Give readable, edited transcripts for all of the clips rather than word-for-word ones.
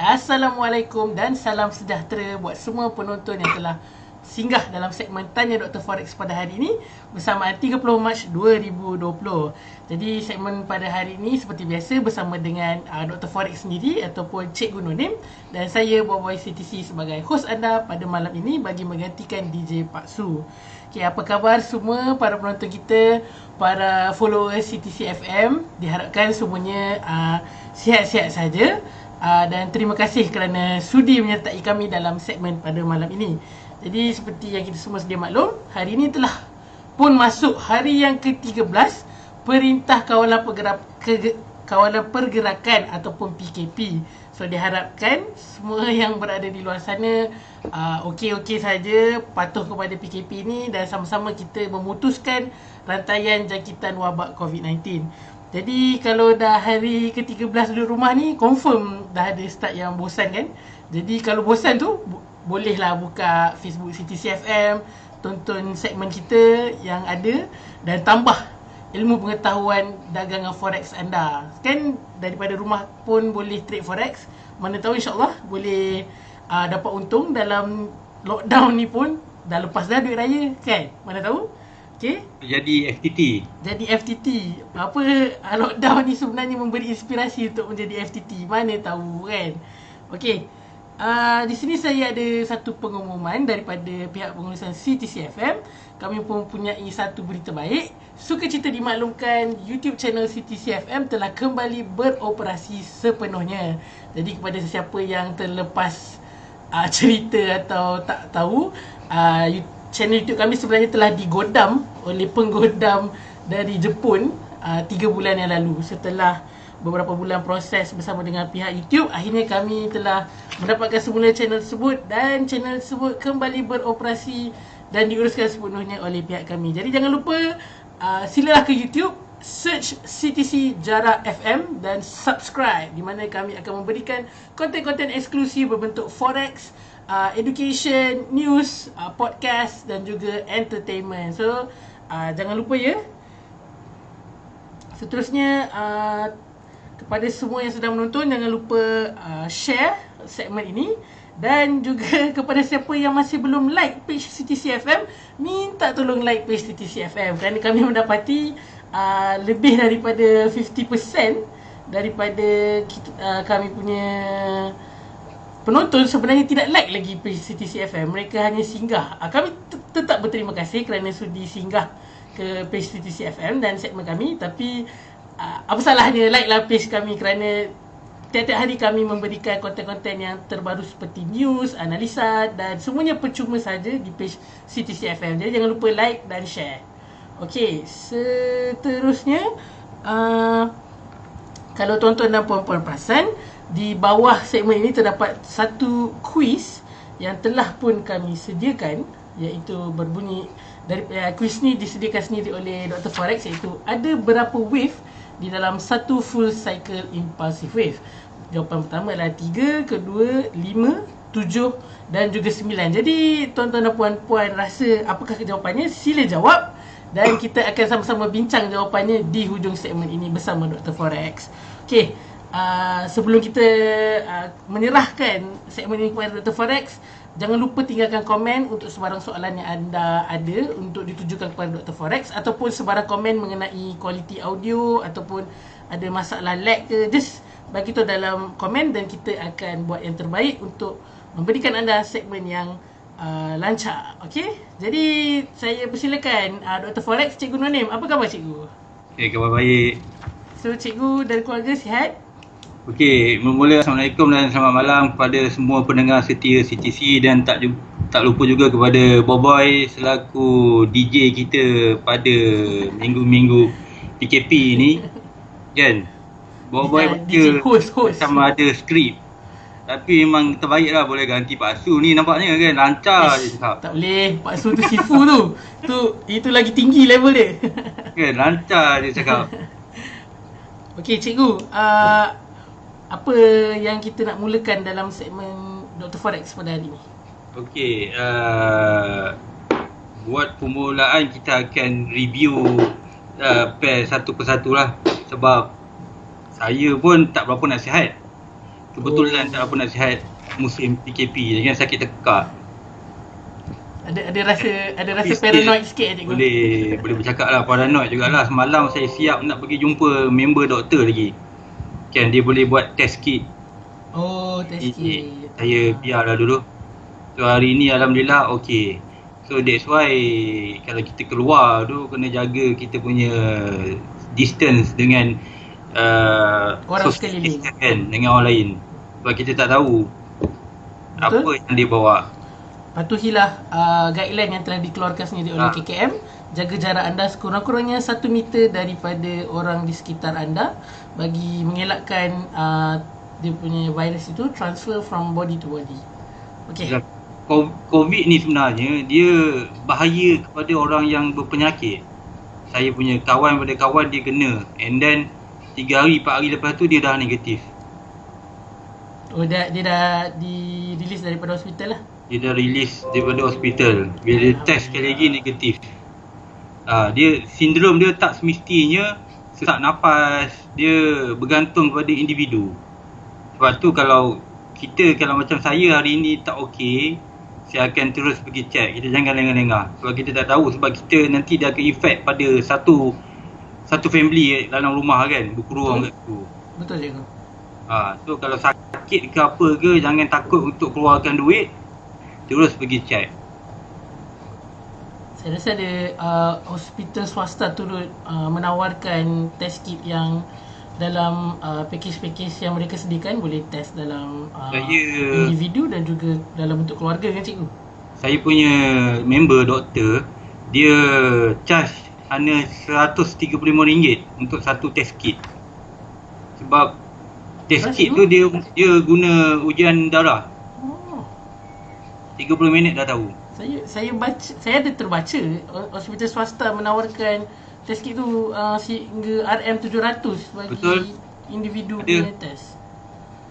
Assalamualaikum dan salam sejahtera buat semua penonton yang telah singgah dalam segmen Tanya Dr. Forex pada hari ini bersamaan 30 Mac 2020. Jadi segmen pada hari ini seperti biasa bersama dengan Dr. Forex sendiri ataupun Cikgu Nonim dan saya Boboy CTC sebagai host anda pada malam ini bagi menggantikan DJ Pak Su. Okay, apa khabar semua para penonton kita, para followers CTC FM? Diharapkan semuanya sihat-sihat saja. Dan terima kasih kerana sudi menyertai kami dalam segmen pada malam ini. Jadi seperti yang kita semua sedia maklum, hari ini telah pun masuk hari yang ke-13 Perintah Kawalan Pergerakan ataupun PKP. So diharapkan semua yang berada di luar sana okey-okey saja, patuh kepada PKP ini dan sama-sama kita memutuskan rantaian jangkitan wabak COVID-19. Jadi kalau dah hari ke-13 duduk rumah ni, confirm dah ada start yang bosan kan. Jadi kalau bosan tu, bolehlah buka Facebook CTC FM, tonton segmen kita yang ada dan tambah ilmu pengetahuan dagangan forex anda. Kan daripada rumah pun boleh trade forex. Mana tahu insyaAllah boleh dapat untung dalam lockdown ni pun. Dah lepas dah duit raya kan, mana tahu. Okay. Jadi FTT. Apa lockdown ni sebenarnya memberi inspirasi untuk menjadi FTT. Mana tahu kan. Okay. Di sini saya ada satu pengumuman daripada pihak pengurusan CTC FM. Kami pun mempunyai satu berita baik. Sukacita dimaklumkan YouTube channel CTC FM telah kembali beroperasi sepenuhnya. Jadi kepada sesiapa yang terlepas cerita atau tak tahu, channel YouTube kami sebenarnya telah digodam oleh penggodam dari Jepun 3 bulan yang lalu. Setelah beberapa bulan proses bersama dengan pihak YouTube, akhirnya kami telah mendapatkan semula channel tersebut dan channel tersebut kembali beroperasi dan diuruskan sepenuhnya oleh pihak kami. Jadi jangan lupa silalah ke YouTube, search CTC Jarak FM dan subscribe, di mana kami akan memberikan konten-konten eksklusif berbentuk forex, education, news, podcast dan juga entertainment. So jangan lupa ya. Seterusnya kepada semua yang sedang menonton, jangan lupa share segmen ini. Dan juga kepada siapa yang masih belum like page CTC FM, minta tolong like page CTC FM kerana kami mendapati lebih daripada 50% daripada kami punya penonton sebenarnya tidak like lagi page CTC FM. Mereka hanya singgah. Kami tetap berterima kasih kerana sudi singgah ke page CTC FM dan segmen kami. Tapi apa salahnya like lah page kami kerana tiap-tiap hari kami memberikan konten-konten yang terbaru seperti news, analisa dan semuanya percuma saja di page CTC FM. Jadi jangan lupa like dan share. Okey, seterusnya kalau tuan-tuan dan puan-puan perasan, di bawah segmen ini terdapat satu kuis yang telah pun kami sediakan, iaitu berbunyi dari kuis ni disediakan sendiri oleh Dr. Forex, iaitu ada berapa wave di dalam satu full cycle impulsive wave. Jawapan pertama adalah 3, kedua 5, 7 dan juga 9. Jadi tuan-tuan dan puan-puan rasa apakah jawapannya? Sila jawab dan kita akan sama-sama bincang jawapannya di hujung segmen ini bersama Dr. Forex. Okey, sebelum kita menyerahkan segmen ini kepada Dr. Forex, jangan lupa tinggalkan komen untuk sebarang soalan yang anda ada untuk ditujukan kepada Dr. Forex, ataupun sebarang komen mengenai kualiti audio ataupun ada masalah lag ke, just bagi tahu dalam komen dan kita akan buat yang terbaik untuk memberikan anda segmen yang lancar. Okey, jadi saya persilakan Dr. Forex, Cikgu Nonim. Apa khabar Cikgu? Okay, khabar baik. So Cikgu dan keluarga sihat? Okey, mula-mula Assalamualaikum dan selamat malam kepada semua pendengar setia CTC dan tak lupa juga kepada Boboy selaku DJ kita pada minggu-minggu PKP ni. Kan? Boboy baca macam ada skrip. Tapi memang terbaik lah, boleh ganti Pak Su ni nampaknya kan, lancar je cakap. Tak boleh, Pak Su tu sifu tu. Itu lagi tinggi level dia. Kan, lancar je cakap. Okey Cikgu, apa yang kita nak mulakan dalam segmen Dr. Forex pada hari ini? Okey, buat permulaan kita akan review pair satu persatu lah. Sebab saya pun tak berapa nasihat. Kebetulan tak apa nasihat musim PKP, jangan sakit tekak. Ada rasa Tapi paranoid sikit cikgu. boleh bercakap lah, paranoid jugalah. Semalam saya siap nak pergi jumpa member doktor lagi. Kan dia boleh buat test kit. Oh, test kit. Saya biarlah dulu. So hari ni alhamdulillah okey. So that's why kalau kita keluar tu kena jaga kita punya distance dengan Orang social sekeliling. distance kan, dengan orang lain. Sebab kita tak tahu Betul. apa yang dia bawa. Patuhilah guideline yang telah dikeluarkan sendiri oleh KKM. Jaga jarak anda sekurang-kurangnya 1 meter daripada orang di sekitar anda bagi mengelakkan dia punya virus itu transfer from body to body. Okey. COVID ni sebenarnya dia bahaya kepada orang yang berpenyakit. Saya punya kawan pada kawan dia kena, and then 3 hari 4 hari lepas tu dia dah negatif. Oh, dia dah di-release daripada hospital lah. Dia dah release daripada hospital. Bila dia test sekali lagi negatif. Dia sindrom dia tak semestinya sesak nafas, dia bergantung kepada individu. Sebab tu kalau macam saya hari ni tak okey, saya akan terus pergi check. Kita jangan lengah-lengah. Sebab kita tak tahu, sebab kita nanti dia akan efek pada satu family dalam rumah kan, berkurung kat situ. Betul cikgu. So kalau sakit ke apa ke, jangan takut untuk keluarkan duit, terus pergi check. Saya rasa ada hospital swasta turut menawarkan test kit yang dalam package-package yang mereka sediakan, boleh test dalam individu dan juga dalam bentuk keluarga kan cikgu? Saya punya member doktor, dia charge hanya RM135 untuk satu test kit. Sebab test kit tu dia guna ujian darah. 30 minit dah tahu. Saya ada terbaca hospital swasta menawarkan test kit tu sehingga RM700 bagi individu punya test.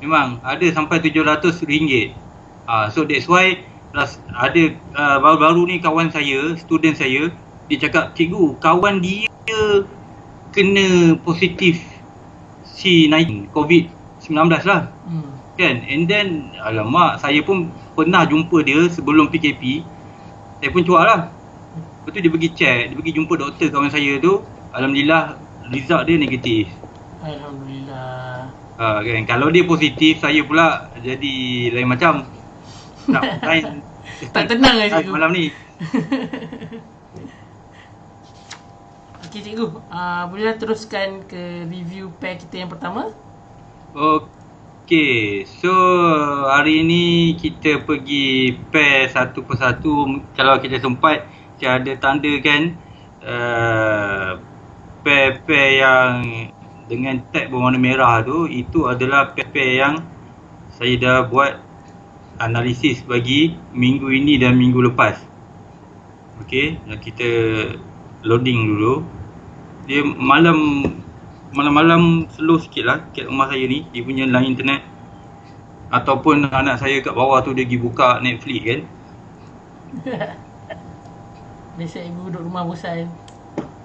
Memang ada sampai RM700. So that's why ada baru-baru ni kawan saya, student saya, dia cakap, cikgu, kawan dia kena positif C19, COVID-19 lah. Kan? And then, alamak, saya pun pernah jumpa dia sebelum PKP. Saya pun cuak lah. Lepas tu dia pergi check, dia pergi jumpa doktor kawan saya tu. Alhamdulillah, result dia negatif. Alhamdulillah. Kan? Kalau dia positif, saya pula jadi lain macam. Tak tenang lah cikgu malam ni. Okey cikgu, bolehlah teruskan ke review pair kita yang pertama. Okay, so hari ni kita pergi pair satu persatu. Kalau kita sempat, saya ada tandakan pair-pair yang dengan tag berwarna merah tu, itu adalah pair-pair yang saya dah buat analisis bagi minggu ini dan minggu lepas. Okay, kita loading dulu. Dia malam-malam slow sikit lah kat rumah saya ni, dia punya line internet. Ataupun anak saya kat bawah tu dia pergi buka Netflix kan. Biasa ibu duduk rumah bosan.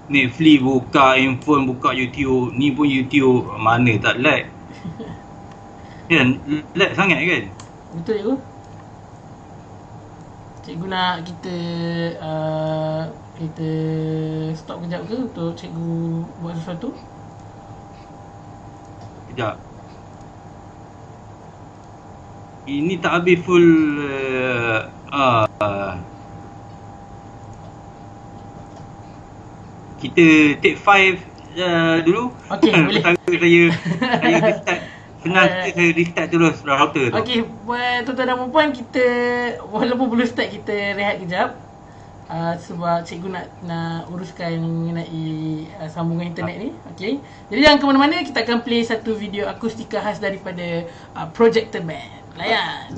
Netflix buka, handphone buka YouTube. Ni pun YouTube mana tak lag. Kan, lag sangat kan. Betul cikgu. Cikgu nak kita stop kejap ke untuk cikgu buat sesuatu? Sekejap. Ini tak habis full kita take 5 dulu. Okey, boleh. Saya restart. Senang saya restart terus router tu. Okey, buat tuan-tuan dan puan, kita walaupun belum start, kita rehat kejap. Sebab cikgu nak uruskan mengenai sambungan internet ni. Okey. Jadi jangan ke mana-mana, kita akan play satu video akustika khas daripada Projector Band. Layan.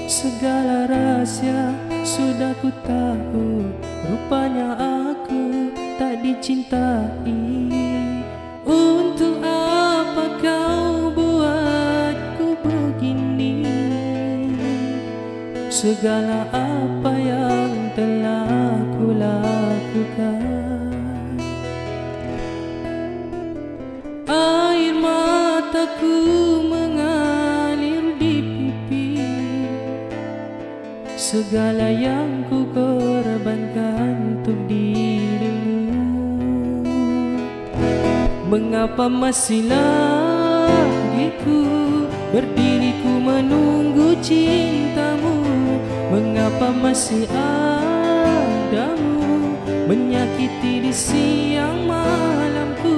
segala rahasia sudah ku tahu. Rupanya aku tak dicintai. Untuk apa kau buatku begini? Segala apa yang telah ku lakukan, air mataku mengalir di pipi. Segala yang ku korbankan untuk dirimu. Mengapa masih lagi ku berdiri ku menunggu cintamu? Mengapa masih adamu menyakiti di siang malamku?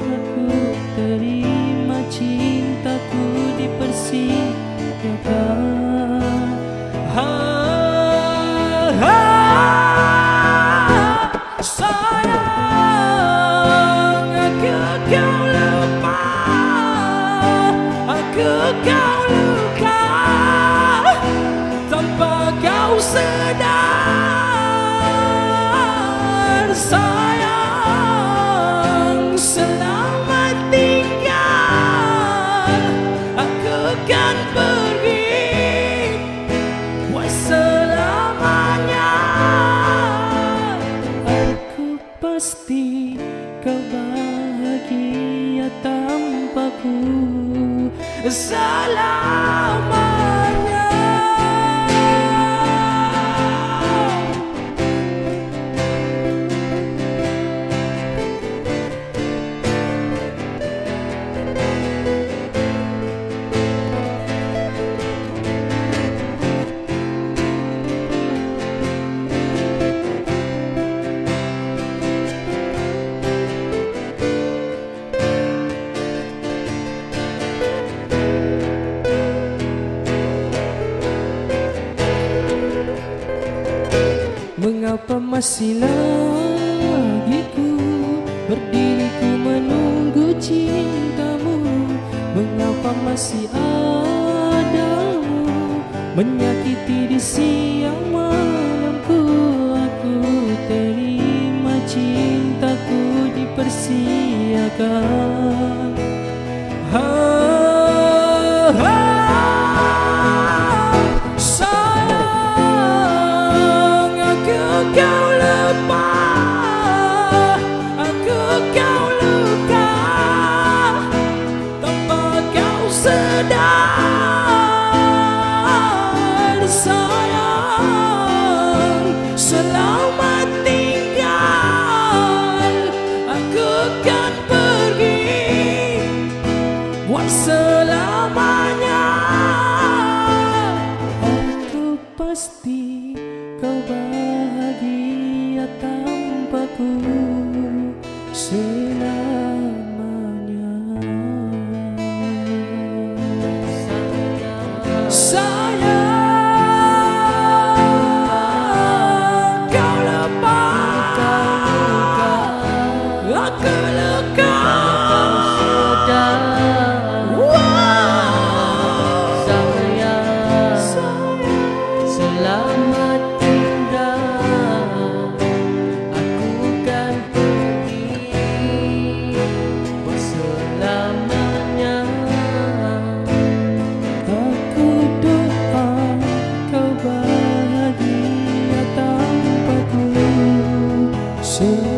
Aku terima cintaku dipersiapkan. Sayang, aku kau lupa, aku kau luka tanpa kau sadar. Sayang, selamat tinggal, aku kan pergi buat selamanya. Aku pasti kau bahagia tanpaku selamanya. Mengapa masih lagi ku berdiri ku menunggu cintamu? Mengapa masih adamu menyakiti di siang malamku? Aku terima cintaku dipersiakan. Kau lupa, aku kau luka tanpa kau sadar. Sayang, selamat tinggal, aku kan pergi buat selamanya. Aku pasti kau bahagia tanpaku selamanya. Sayang, kau lupa, aku luka. Selamat tinggal, aku kan pergi buat selamanya. Aku doa kau bahagia tanpaku selamanya.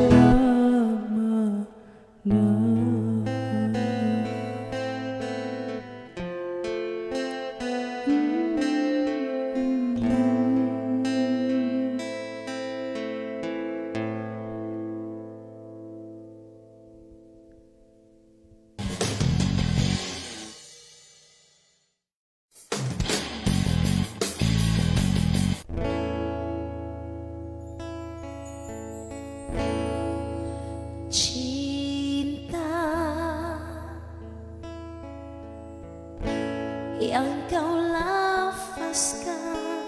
Cinta yang kau lafazkan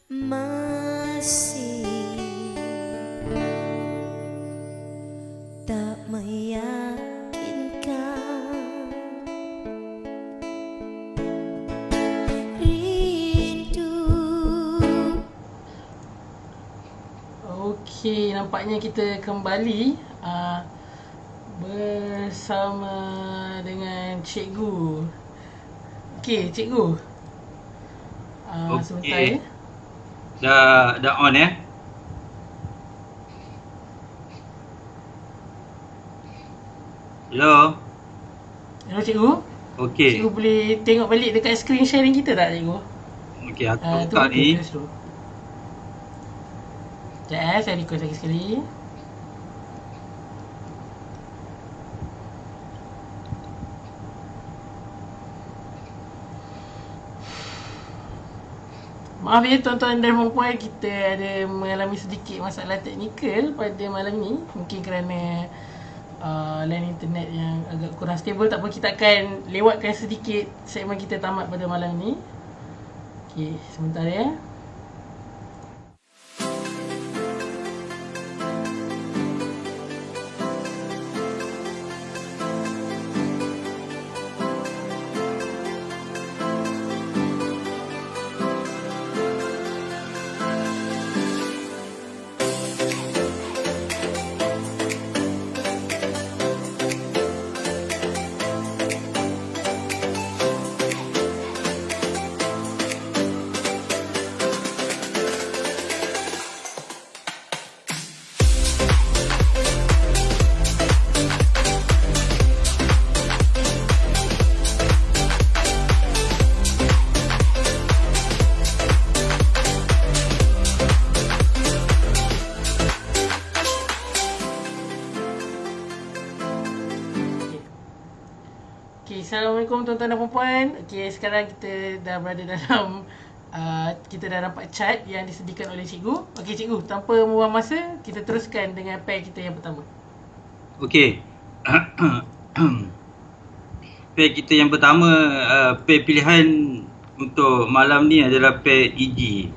masih tak meyakinkan. Okey, nampaknya kita kembali bersama dengan cikgu. Okey, cikgu. Sebentar ya. Dah on ya. Hello. Hello cikgu. Okey. Cikgu boleh tengok balik dekat screen sharing kita tak cikgu? Okey, aku Tu buka ni. terus tu. Sekejap saya request lagi sekali. Maaf ya tuan-tuan dan puan-puan, kita ada mengalami sedikit masalah teknikal pada malam ni. Mungkin kerana line internet yang agak kurang stable. Tak apa, kita akan lewatkan sedikit segmen kita tamat pada malam ni. Okey, sebentar ya. Assalamualaikum tuan-tuan dan puan-puan. Okey, sekarang kita dah berada dalam kita dah dapat chart yang disediakan oleh cikgu. Okey cikgu, tanpa membuang masa, kita teruskan dengan pair kita yang pertama. Okey. Pair kita yang pertama, pair pilihan untuk malam ni adalah pair EG.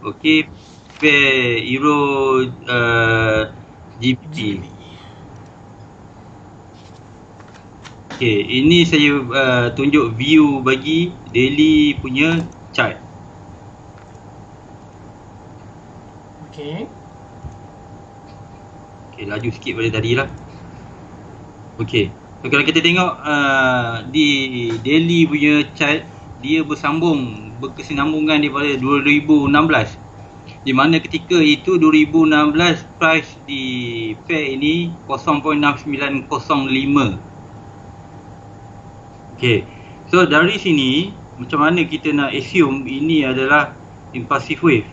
Okey, pair Euro GBP. Okey, ini saya tunjuk view bagi daily punya chart. Okey. Okey, laju sikit pada tadi lah. Okey, so kalau kita tengok di daily punya chart, dia berkesinambungan daripada 2016. Di mana ketika itu 2016 price di pair ini 0.6905. Okay, so dari sini macam mana kita nak assume ini adalah impulsive wave.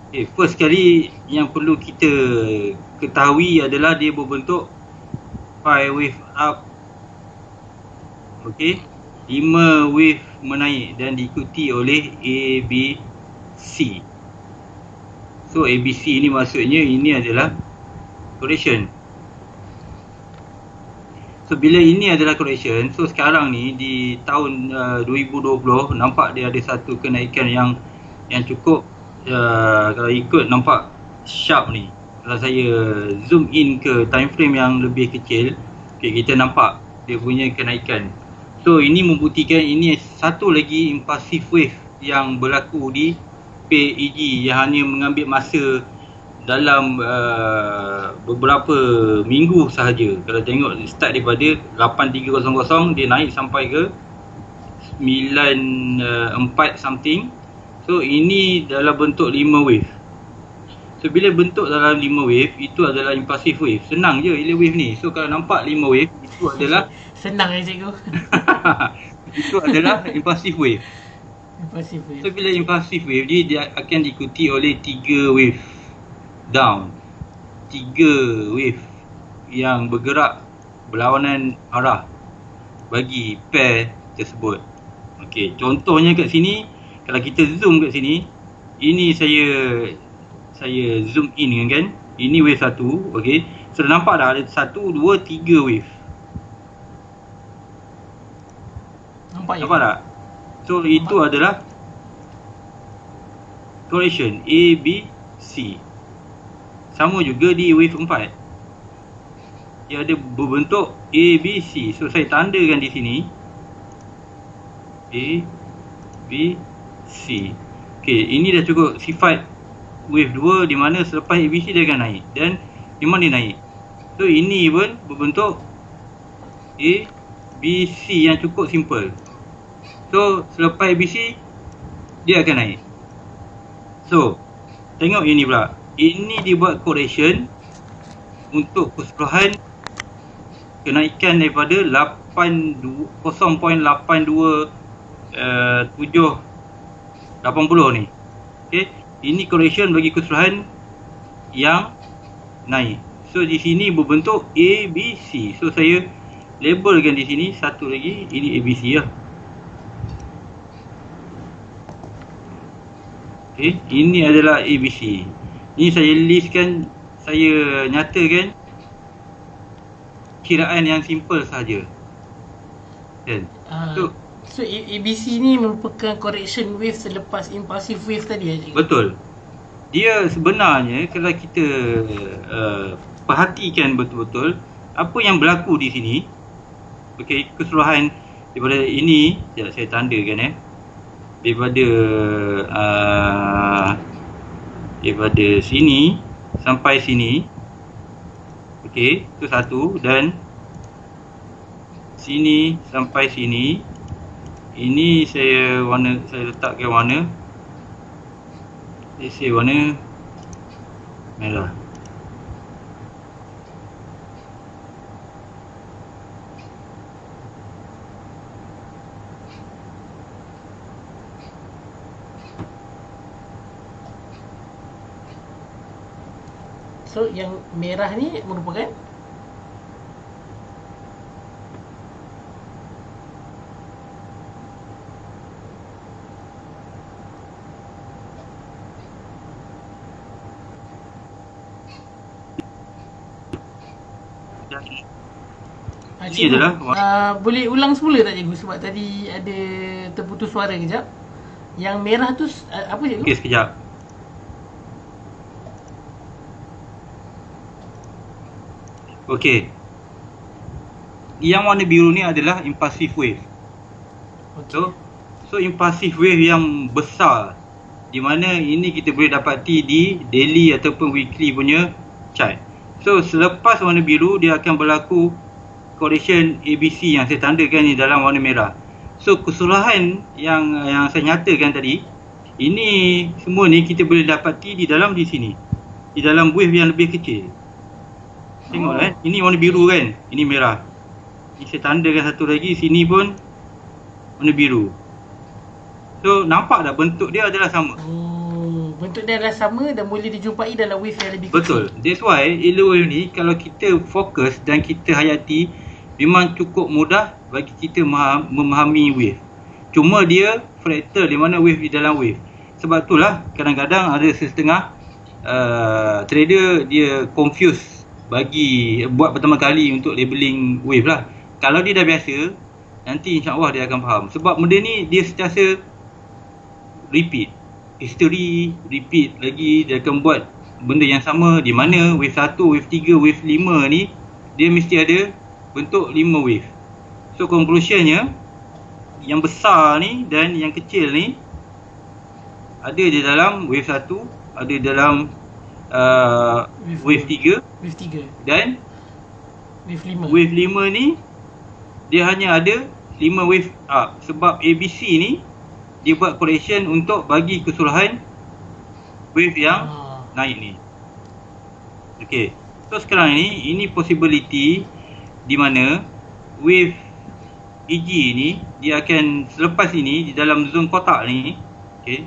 Okay, first kali yang perlu kita ketahui adalah dia berbentuk pi wave up. Okay, 5 wave menaik dan diikuti oleh ABC. So ABC ini maksudnya ini adalah correction. So bila ini adalah correction, so sekarang ni di tahun 2020 nampak dia ada satu kenaikan yang cukup, kalau ikut nampak sharp ni. Kalau saya zoom in ke time frame yang lebih kecil, okay, kita nampak dia punya kenaikan. So ini membuktikan ini satu lagi impulsive wave yang berlaku di PEG yang hanya mengambil masa dalam beberapa minggu sahaja. Kalau tengok start daripada 8300 dia naik sampai ke 94 something. So ini dalam bentuk 5 wave. So bila bentuk dalam 5 wave, itu adalah impulsive wave. Senang je ila wave ni. So kalau nampak 5 wave, itu adalah senang ya cikgu. itu adalah impulsive wave. Impulsive wave. So bila impulsive wave dia akan diikuti oleh 3 wave down, 3 wave yang bergerak berlawanan arah bagi pair tersebut. Okey, contohnya kat sini, kalau kita zoom kat sini, ini saya zoom in kan. Ini wave 1, okey. So nampak dah ada 1 2 3 wave. Nampak tak? So itu adalah correction A, B, C. Sama juga di wave 4. Dia ada berbentuk A, B, C. So saya tandakan di sini A, B, C. Okey, ini dah cukup sifat wave 2 di mana selepas ABC dia akan naik dan memang dia naik. So ini pun berbentuk A, B, C yang cukup simple. So selepas ABC dia akan naik. So tengok ini pula. Ini dibuat correction untuk keseluruhan kenaikan daripada 0.82 780 ni. Okey, ini correction bagi keseluruhan yang naik. So di sini berbentuk A, B, C. So saya labelkan di sini satu lagi, ini A, B, C lah. Okey, ini adalah A, B, C. Ini saya listkan, saya nyatakan kiraan yang simple sahaja. Kan? So ABC ni merupakan correction wave selepas impulsive wave tadi ya, cikgu? Betul. Dia sebenarnya kalau kita perhatikan betul-betul apa yang berlaku di sini. Okey, keseluruhan daripada ini, saya tandakan daripada sini sampai sini. Okey, itu satu, dan sini sampai sini. Ini saya letakkan warna. Saya warna merah. So yang merah ni merupakan Ini adalah boleh ulang semula tak cikgu, sebab tadi ada terputus suara kejap. Yang merah tu apa cikgu? Okey, sekejap. Okey. Yang warna biru ni adalah impulsive wave. Okay. So impulsive wave yang besar, di mana ini kita boleh dapati di daily ataupun weekly punya chart. So selepas warna biru dia akan berlaku correction ABC yang saya tandakan ni dalam warna merah. So keseluruhan yang saya nyatakan tadi, ini semua ni kita boleh dapati di sini. Di dalam wave yang lebih kecil. Tengok ini warna biru kan, ini merah. Ini saya tandakan satu lagi, sini pun warna biru. So nampak tak bentuk dia adalah sama. Bentuk dia adalah sama dan boleh dijumpai dalam wave yang lebih kecil. Betul. That's why Elo wave ni kalau kita fokus dan kita hayati, memang cukup mudah bagi kita memahami wave. Cuma dia fractal, di mana wave di dalam wave. Sebab itulah kadang-kadang ada setengah trader dia confuse buat pertama kali untuk labeling wave lah. Kalau dia dah biasa, nanti insya-Allah dia akan faham. Sebab benda ni dia sentiasa repeat. History repeat lagi, dia akan buat benda yang sama, di mana wave 1, wave 3, wave 5 ni dia mesti ada bentuk 5 wave. So conclusionnya, yang besar ni dan yang kecil ni ada di dalam wave 1, ada dalam wave 3 dan wave 5. Wave 5 ni dia hanya ada 5 wave up. Sebab ABC ni dia buat correction untuk bagi keseluruhan wave yang naik ni. Okey. So sekarang ini possibility di mana wave EG ni dia akan selepas ini di dalam zon kotak ni, okey.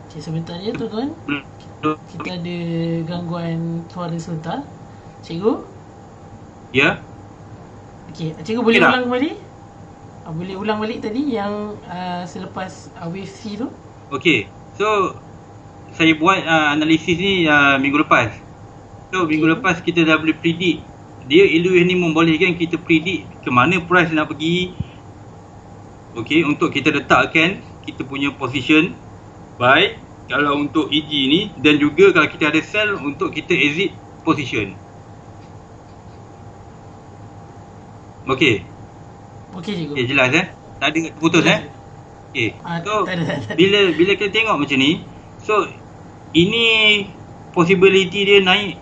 Okay, sebentar je tuan-tuan. Kita ada gangguan suara sebentar. Cikgu? Ya. Okey, cikgu boleh ulang kembali? Boleh ulang balik tadi yang selepas wave C tu? Okey. So saya buat analisis ni minggu lepas. So minggu lepas kita dah boleh predict. Dia Elo ni membolehkan kita predict ke mana price nak pergi. Okey, untuk kita letakkan kita punya position buy kalau untuk EG ni, dan juga kalau kita ada sell untuk kita exit position. Okey. Okey cikgu. Okey, jelas tak ada putus Okey. So tak ada. bila kita tengok macam ni, so ini possibility dia naik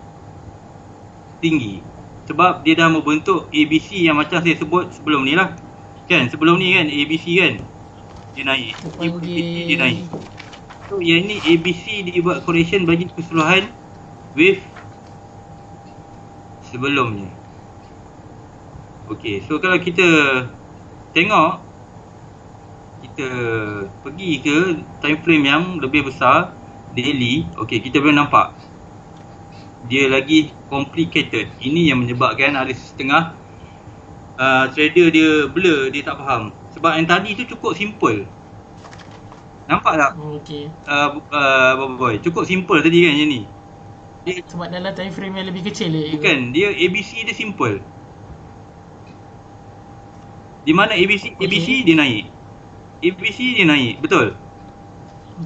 tinggi sebab dia dah membentuk ABC yang macam saya sebut sebelum ni lah. Kan sebelum ni kan ABC kan dia naik. ABC dia naik. So yang ni ABC dia buat correction bagi keseluruhan wave sebelumnya. Okey, so kalau kita tengok, kita pergi ke time frame yang lebih besar, daily, okey, kita boleh nampak dia lagi complicated. Ini yang menyebabkan ada setengah trader dia blur, dia tak faham. Sebab yang tadi tu cukup simple. Nampak tak? Okey. Boy, cukup simple tadi kan yang ni. Dia, Sebab dalam time frame yang lebih kecil bukan, dia ABC dia simple. Di mana ABC dia naik. ABC dia naik, betul?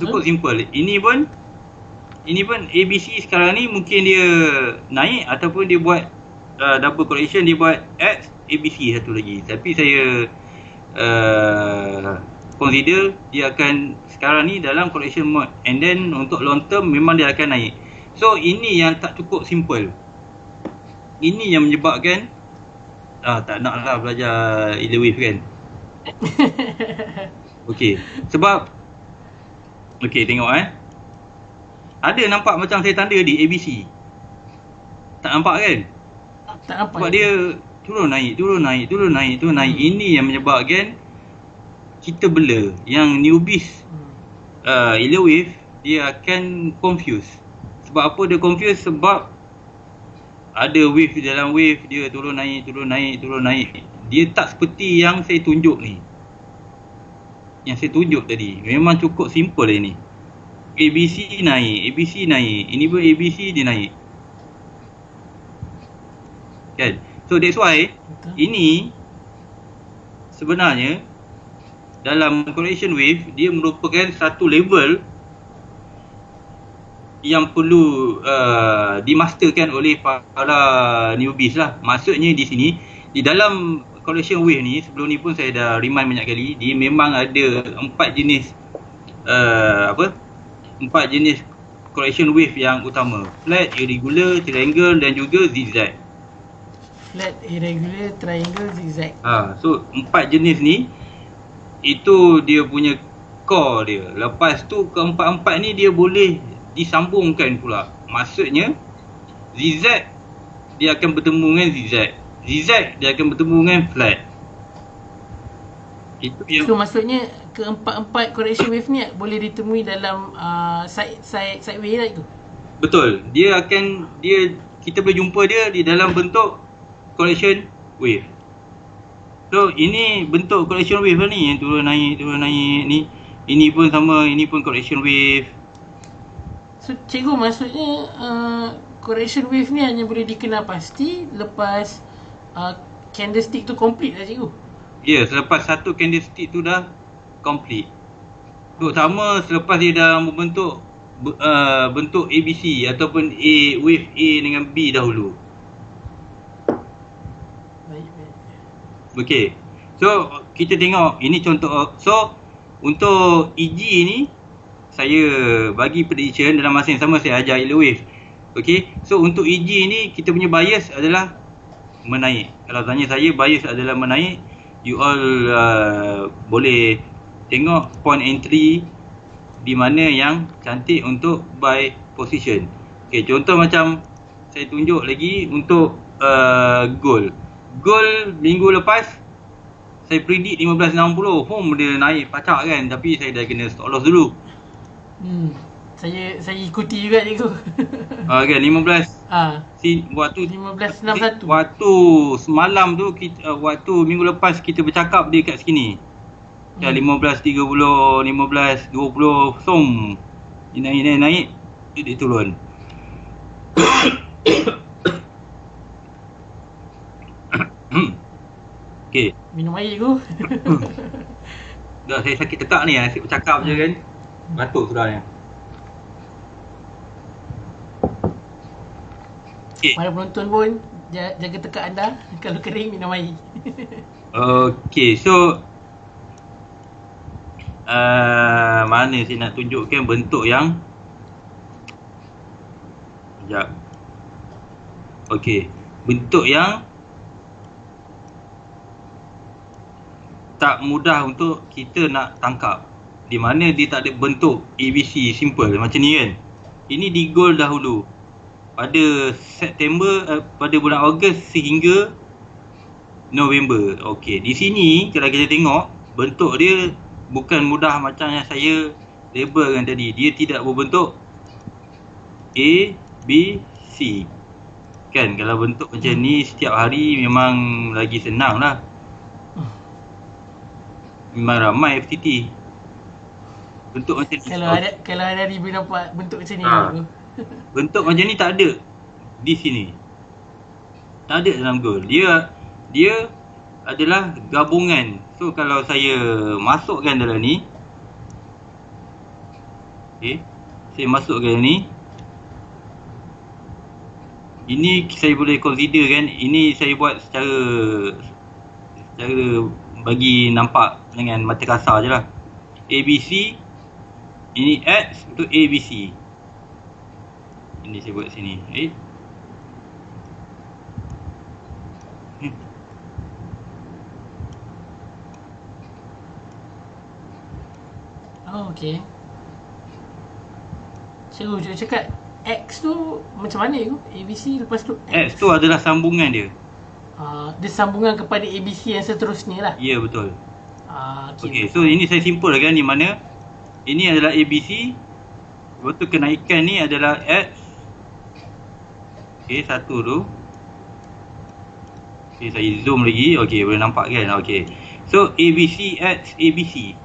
Cukup simple. Ini pun ABC sekarang ni mungkin dia naik ataupun dia buat double correction, dia buat X ABC satu lagi. Tapi saya consider dia akan sekarang ni dalam correction mode, and then untuk long term memang dia akan naik. So ini yang tak cukup simple. Ini yang menyebabkan tak nak lah belajar Elliott Wave kan. Okey, sebab okey tengok ada nampak macam saya tanda di ABC. Tak nampak kan? Tak nampak. Sebab dia turun naik. Ini yang menyebabkan kita blur. Yang newbies Elliott Wave dia akan confuse. Sebab apa dia confuse? Sebab ada wave dalam wave, dia turun naik. Dia tak seperti yang saya tunjuk ni. Yang saya tunjuk tadi memang cukup simple ini. ABC naik. Ini pun ABC dia naik. Kan? So that's why ini sebenarnya dalam correction wave dia merupakan satu level yang perlu dimasterkan oleh para newbies lah. Maksudnya di sini, di dalam correction wave ni, sebelum ni pun saya dah remind banyak kali, dia memang ada 4 jenis correction wave yang utama. Flat, irregular, triangle dan juga zigzag. Flat, irregular, triangle, zigzag. So 4 jenis ni itu dia punya core dia. Lepas tu keempat-empat ni dia boleh disambungkan pula. Maksudnya zigzag dia akan bertemu dengan zigzag dia akan bertemu dengan flat. Itu yang So maksudnya keempat-empat correction wave ni boleh ditemui dalam sideway lah itu. betul. Kita boleh jumpa dia di dalam bentuk correction wave. So ini bentuk correction wave lah ni, yang turun naik ni. Ini pun sama, ini pun correction wave. So cikgu maksudnya correction wave ni hanya boleh dikenal pasti lepas candlestick tu complete lah cikgu. Ya, selepas satu candlestick tu dah complete. Terutama selepas dia dah membentuk bentuk ABC ataupun wave A dengan B dahulu. Baik. Okey. So kita tengok ini contoh. So untuk EG ni saya bagi prediction dalam masa yang sama saya ajar Elliott Wave. Okey. So untuk EG ni kita punya bias adalah menaik. Kalau tanya saya, bias adalah menaik. You all boleh tengok point entry di mana yang cantik untuk buy position. Okey, contoh macam saya tunjuk lagi untuk gold. Gold minggu lepas saya predict 1560, dia naik pacak kan, tapi saya dah kena stop loss dulu. Saya ikuti juga cikgu. Kan 15 waktu 1561. Waktu semalam tu waktu minggu lepas kita bercakap dia kat sini. Kan 15.30, 15.20, som. Dia naik, dia turun. Okey. Minum air cikgu. Dah saya sakit tekak ni, asyik bercakap je kan. Batuk sudah ni. Okay. Para penonton pun jaga tekak anda. Kalau kering minum air. Okay, so mana saya nak tunjukkan bentuk yang sekejap. Okay, bentuk yang tak mudah untuk kita nak tangkap, di mana dia tak ada bentuk ABC simple macam ni kan. Ini di goal dahulu pada September, pada bulan Ogos sehingga November. Okey, di sini kalau kita tengok bentuk dia bukan mudah macam yang saya labelkan tadi. Dia tidak berbentuk A, B, C. Kan kalau bentuk macam ni setiap hari memang lagi senang lah. Memang ramai FTT bentuk macam ni. Kalau ada review nampak bentuk macam ni. Bentuk macam ni tak ada di sini. Tak ada dalam goal. Dia adalah gabungan. So kalau saya masukkan dalam ni, okay, saya masukkan ni, ini saya boleh consider kan, ini saya buat secara bagi nampak dengan mata kasar je lah. ABC, ini X untuk ABC. Ini saya buat sini. Oh, okay. Cikgu cakap X tu macam mana tu? ABC lepas tu X tu adalah sambungan dia. Dia sambungan kepada ABC yang seterusnya lah. Ya, betul. Okay. Okay, so ini saya simpulkan di mana ini adalah ABC. Lepas tu kenaikan ni adalah X. Okay, satu tu. Okay, saya zoom lagi. Okay, boleh nampak kan? Okay. So, ABC, X, ABC.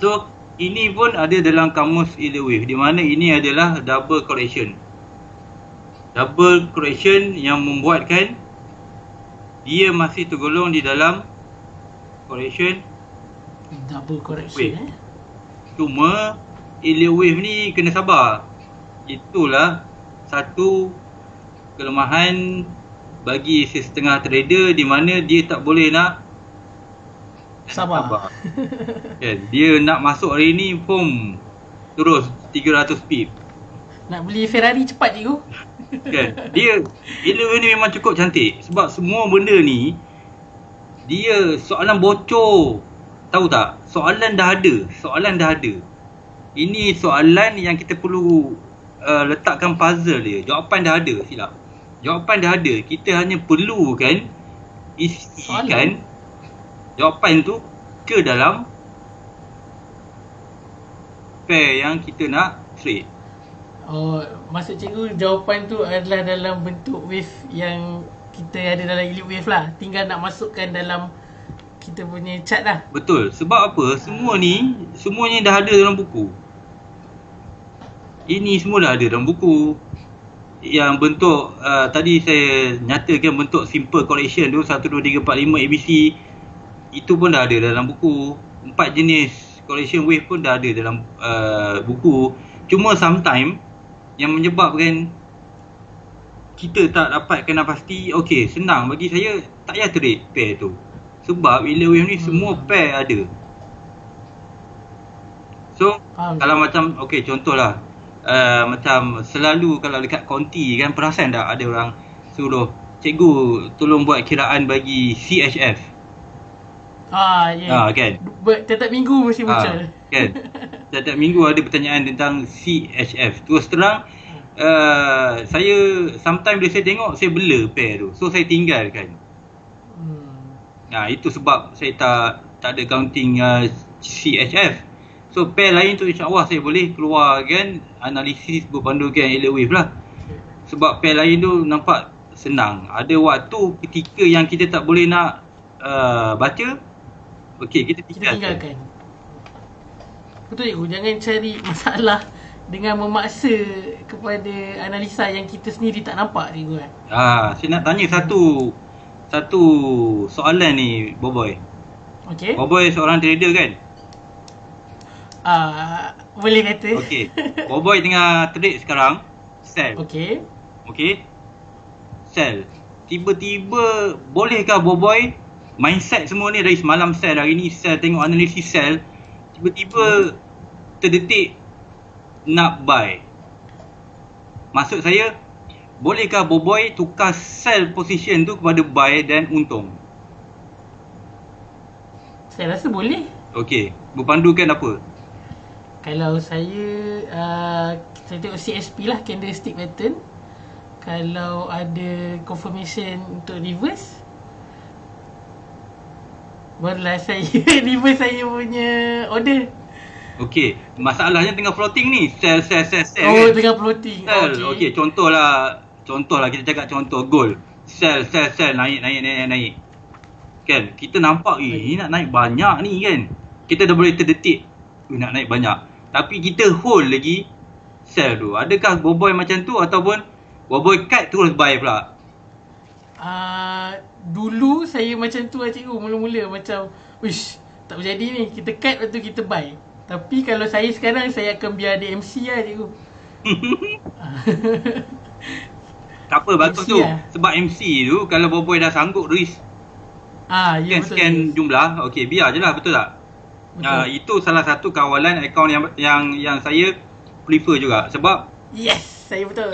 So, ini pun ada dalam kamus Ilewave, di mana ini adalah double correction. Double correction yang membuatkan dia masih tergolong di dalam correction double correction wave. Cuma Ilewave ni kena sabar. Itulah satu kelemahan bagi setengah trader, di mana dia tak boleh nak sabar. Kan, dia nak masuk hari ni boom terus 300 pip. Nak beli Ferrari cepat cikgu. Kan, dia Ilewave ni memang cukup cantik sebab semua benda ni dia soalan bocor. Tahu tak? Soalan dah ada. Ini soalan yang kita perlu letakkan puzzle dia. Jawapan dah ada, silap. Jawapan dah ada. Kita hanya perlukan isikan jawapan tu ke dalam pair yang kita nak trade. Oh, maksud cikgu jawapan tu adalah dalam bentuk wave yang kita ada dalam Elite Wave lah. Tinggal nak masukkan dalam kita punya chart lah. Betul. Sebab apa? Semuanya dah ada dalam buku. Ini semua dah ada dalam buku. Yang bentuk tadi saya nyatakan bentuk simple correction tu 1, 2, 3, 4, 5 ABC. Itu pun dah ada dalam buku. 4 jenis correction wave pun dah ada dalam buku. Cuma sometimes yang menyebabkan kita tak dapat kena pasti, okey, senang bagi saya tak payah trade pair tu. Sebab Ilewave ni semua pair ada. So, kalau macam, okey, contohlah macam selalu kalau dekat konti kan, perasan tak ada orang suruh, cikgu tolong buat kiraan bagi CHF. Ya. Kan? Setiap minggu mesti muncul. Kan? Setiap minggu ada pertanyaan tentang CHF. Terus terang, saya sometimes bila saya tengok, saya blur pair tu. So saya tinggalkan. Itu sebab saya tak ada counting CHF. So pair lain tu insyaAllah saya boleh keluarkan analisis berpandukan Ilewave lah. Sebab pair lain tu nampak senang. Ada waktu ketika yang kita tak boleh nak baca, okey, kita tinggalkan. Betul cikgu, jangan cari masalah dengan memaksa kepada analisa yang kita sendiri tak nampak cikgu kan. Saya nak tanya satu soalan ni, Boboy. Okey. Boboy seorang trader kan? Boleh kata. Okey. Boboy tengah trade sekarang. Sell. Okey. Okey. Sell. Tiba-tiba bolehkah Boboy mindset semua ni dari semalam sell, hari ni sell, tengok analisis sell, tiba-tiba terdetik nak buy. Maksud saya, bolehkah Boboy tukar sell position tu kepada buy dan untung? Saya rasa boleh. Okey. Berpandukan apa? Kalau saya tengok CSP lah, candlestick pattern. Kalau ada confirmation untuk reverse, barulah saya reverse saya punya order. Okey. Masalahnya tengah floating ni. Sell Oh, kan? tengah floating. Sell. Okey, contohlah kita cakap contoh gold. Sell, naik. Kan? Kita nampak ni nak naik banyak ni kan. Kita dah boleh terdetik nak naik banyak. Tapi kita hold lagi sell tu. Adakah Boboy macam tu ataupun Boboy cut terus buy pula? Dulu saya macam tu lah cikgu. Mula-mula macam wish, tak berjadi ni, kita cut lepas tu kita buy. Tapi kalau saya sekarang, saya akan biar dia MC lah cikgu. Tak apa, bagus MC tu. lah. Sebab MC tu kalau Boboy dah sanggup risk Ya betul. scan jumlah, okey, biar je lah, betul tak? Betul. Itu salah satu kawalan akaun yang saya prefer juga. Sebab Yes, saya betul.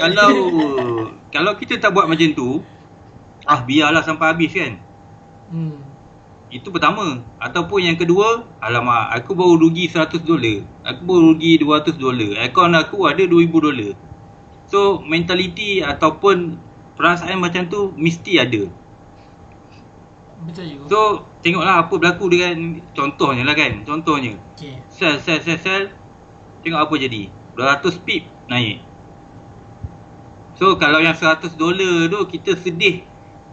kalau kita tak buat macam tu, biarlah sampai habis kan. Itu pertama. Ataupun yang kedua, alamak, aku baru rugi $100, aku baru rugi $200, akaun aku ada $2,000. So mentality ataupun perasaan macam tu mesti ada. Betul cikgu. So tengoklah apa berlaku dengan contohnya lah kan. Contohnya Okay. sell. Tengok apa jadi. 200 pip naik. So kalau yang $100 tu kita sedih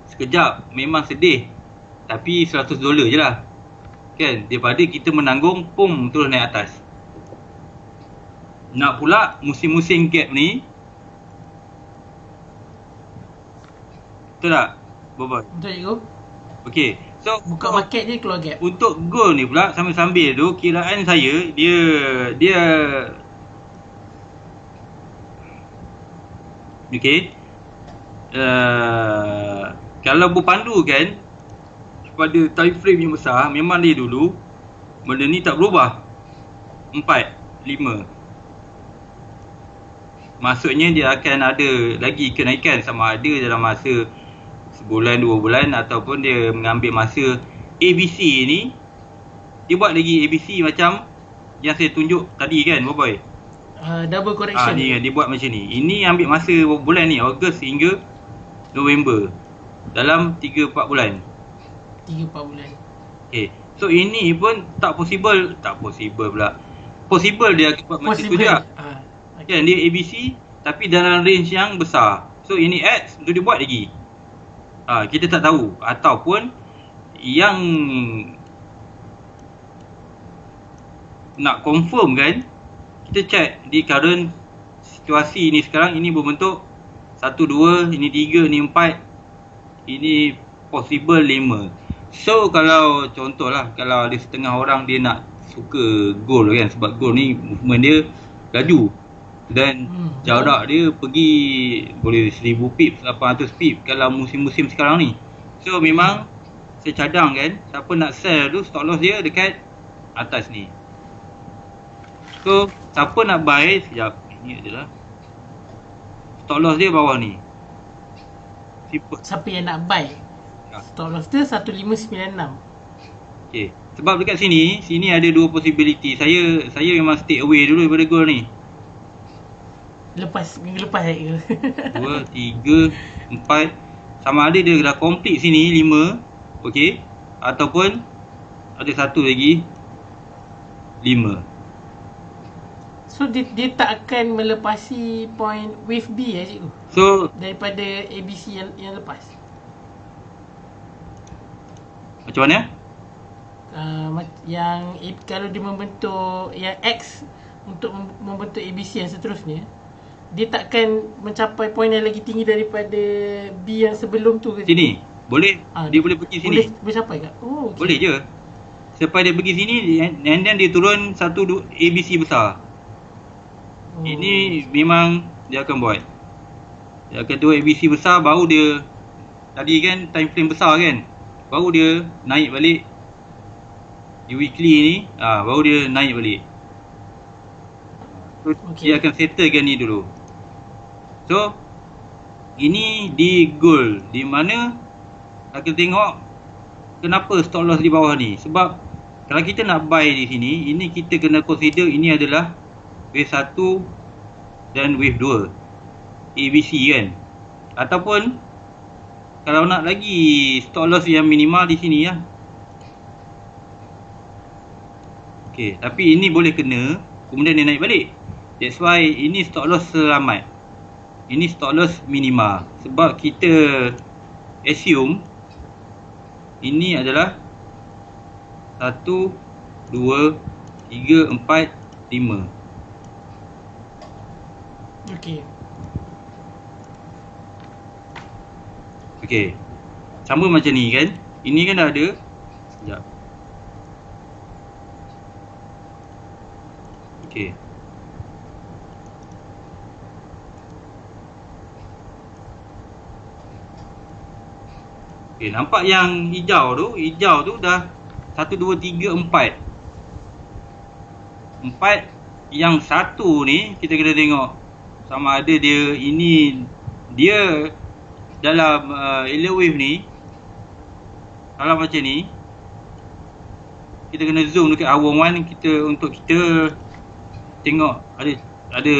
sekejap, memang sedih. Tapi $100 je lah. Kan? Daripada kita menanggung, pum, terus naik atas. Nak pula musim-musim gap ni. Betul tak? Boboy? Betul cikgu. Okey. So Buka market je keluar gap. untuk gold ni pula sambil-sambil tu kiraan saya dia okey. Kalau berpandu kan pada time frame yang besar, memang dia dulu benda ni tak berubah. 4, 5. Maksudnya dia akan ada lagi kenaikan, sama ada dalam masa sebulan, 2 bulan ataupun dia mengambil masa. ABC ni dia buat lagi ABC macam yang saya tunjuk tadi kan Boboy. Double correction. Ni kan dia buat macam ni. Ini ambil masa berapa bulan ni, Ogos hingga November. Dalam 3-4 bulan. 3-4 bulan. Okay. So ini pun tak possible pula. Possible dia akan buat macam tu juga. Kan dia ABC tapi dalam range yang besar. So ini X untuk dia buat lagi. Kita tak tahu. Ataupun yang nak confirm kan, kita check di current situasi ni sekarang. Ini berbentuk 1, 2, ini 3, ini 4, ini possible 5. So kalau contohlah, kalau ada setengah orang dia nak suka gold kan, sebab gold ni movement dia laju dan jarak dia pergi boleh 1000 pips, 800 pips kalau musim-musim sekarang ni. So memang saya cadang kan, siapa nak sell tu stop loss dia dekat atas ni. So siapa nak buy, sekejap, ni je lah, stop loss dia bawah ni. Simple. Siapa yang nak buy, stop loss dia 1596. Okay. Sebab dekat sini ada dua possibility. Saya memang stay away dulu daripada gold ni. Minggu lepas saya 2, 3, 4. Sama ada dia dah complete sini 5. Okey. Ataupun ada satu lagi 5. So dia tak akan melepasi point wave B cikgu, So daripada ABC yang lepas. macam mana? Yang kalau dia membentuk yang X untuk membentuk ABC yang seterusnya, dia takkan mencapai poin yang lagi tinggi daripada B yang sebelum tu ke? Sini. Boleh. Dia boleh pergi sini. Boleh capai tak? Oh, okay. Boleh je. Sampai dia pergi sini and then dia turun satu ABC besar. Ini memang dia akan buat. Dia akan turun ABC besar, baru dia tadi kan time frame besar kan, baru dia naik balik di weekly ni, baru dia naik balik. So dia akan settlekan ni dulu. So ini di gold, di mana akan tengok kenapa stop loss di bawah ni. Sebab kalau kita nak buy di sini, ini kita kena consider ini adalah wave 1 dan wave 2 ABC kan. Ataupun kalau nak lagi stop loss yang minimal di sini lah. Okey, tapi ini boleh kena kemudian dia naik balik. That's why ini stop loss selamat. Ini stop loss minimal. Sebab kita assume ini adalah 1, 2, 3, 4, 5. Okey. Okey. Sama macam ni kan. Ini kan dah ada. Sekejap. Okey. Okey, nampak yang hijau tu? Hijau tu dah 1, 2, 3, 4. 4. Yang satu ni kita kena tengok sama ada dia ini dia dalam yellow wave ni. Kalau macam ni kita kena zoom dekat R11 untuk kita tengok ada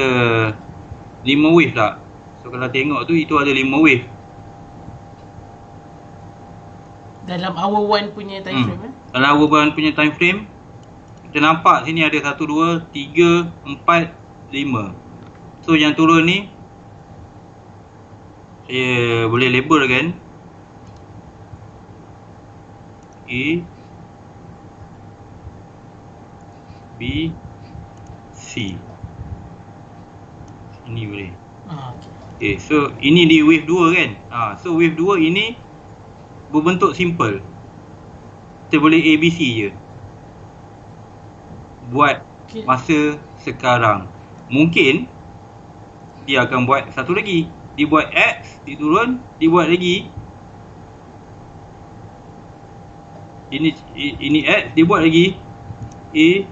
5 wave tak. So kalau tengok tu itu ada 5 wave Dalam hour 1 punya time frame Dalam hour 1 punya time frame kita nampak sini ada 1, 2, 3, 4, 5. So yang turun ni saya boleh label kan A, B, C. Ini boleh. Okay, so ini di wave 2 kan. So wave 2 ini berbentuk simple. Kita boleh ABC je buat masa sekarang. Mungkin dia akan buat satu lagi. Dia buat X, dia turun, dia buat lagi. Ini X, dia buat lagi dia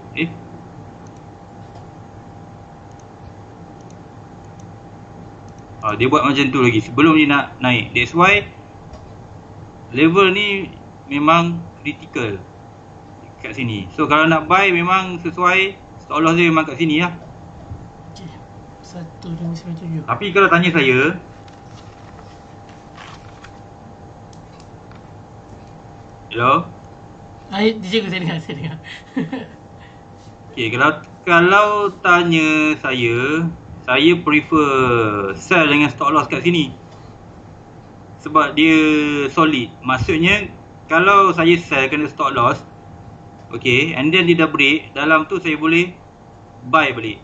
buat macam tu lagi sebelum dia nak naik. That's why level ni memang critical kat sini. So kalau nak buy memang sesuai stop loss dia memang kat sini lah. Okay. 1, 5, 9, 7. Tapi kalau tanya saya, hello? DJ aku saya dengar. Okay, kalau tanya saya prefer sell dengan stop loss kat sini. Sebab dia solid. Maksudnya kalau saya sell kena stop loss, okay, and then dia dah break, dalam tu saya boleh buy balik.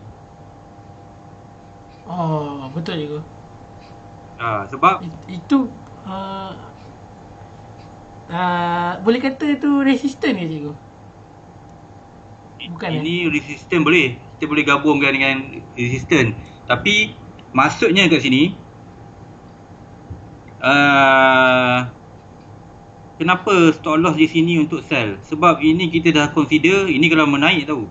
Oh, betul juga. Sebab itu boleh kata tu resistant ke cikgu? Bukan ini resistant boleh. Kita boleh gabungkan dengan resistant. Tapi maksudnya kat sini kenapa stop loss di sini untuk sell? Sebab ini kita dah consider ini kalau menaik tahu.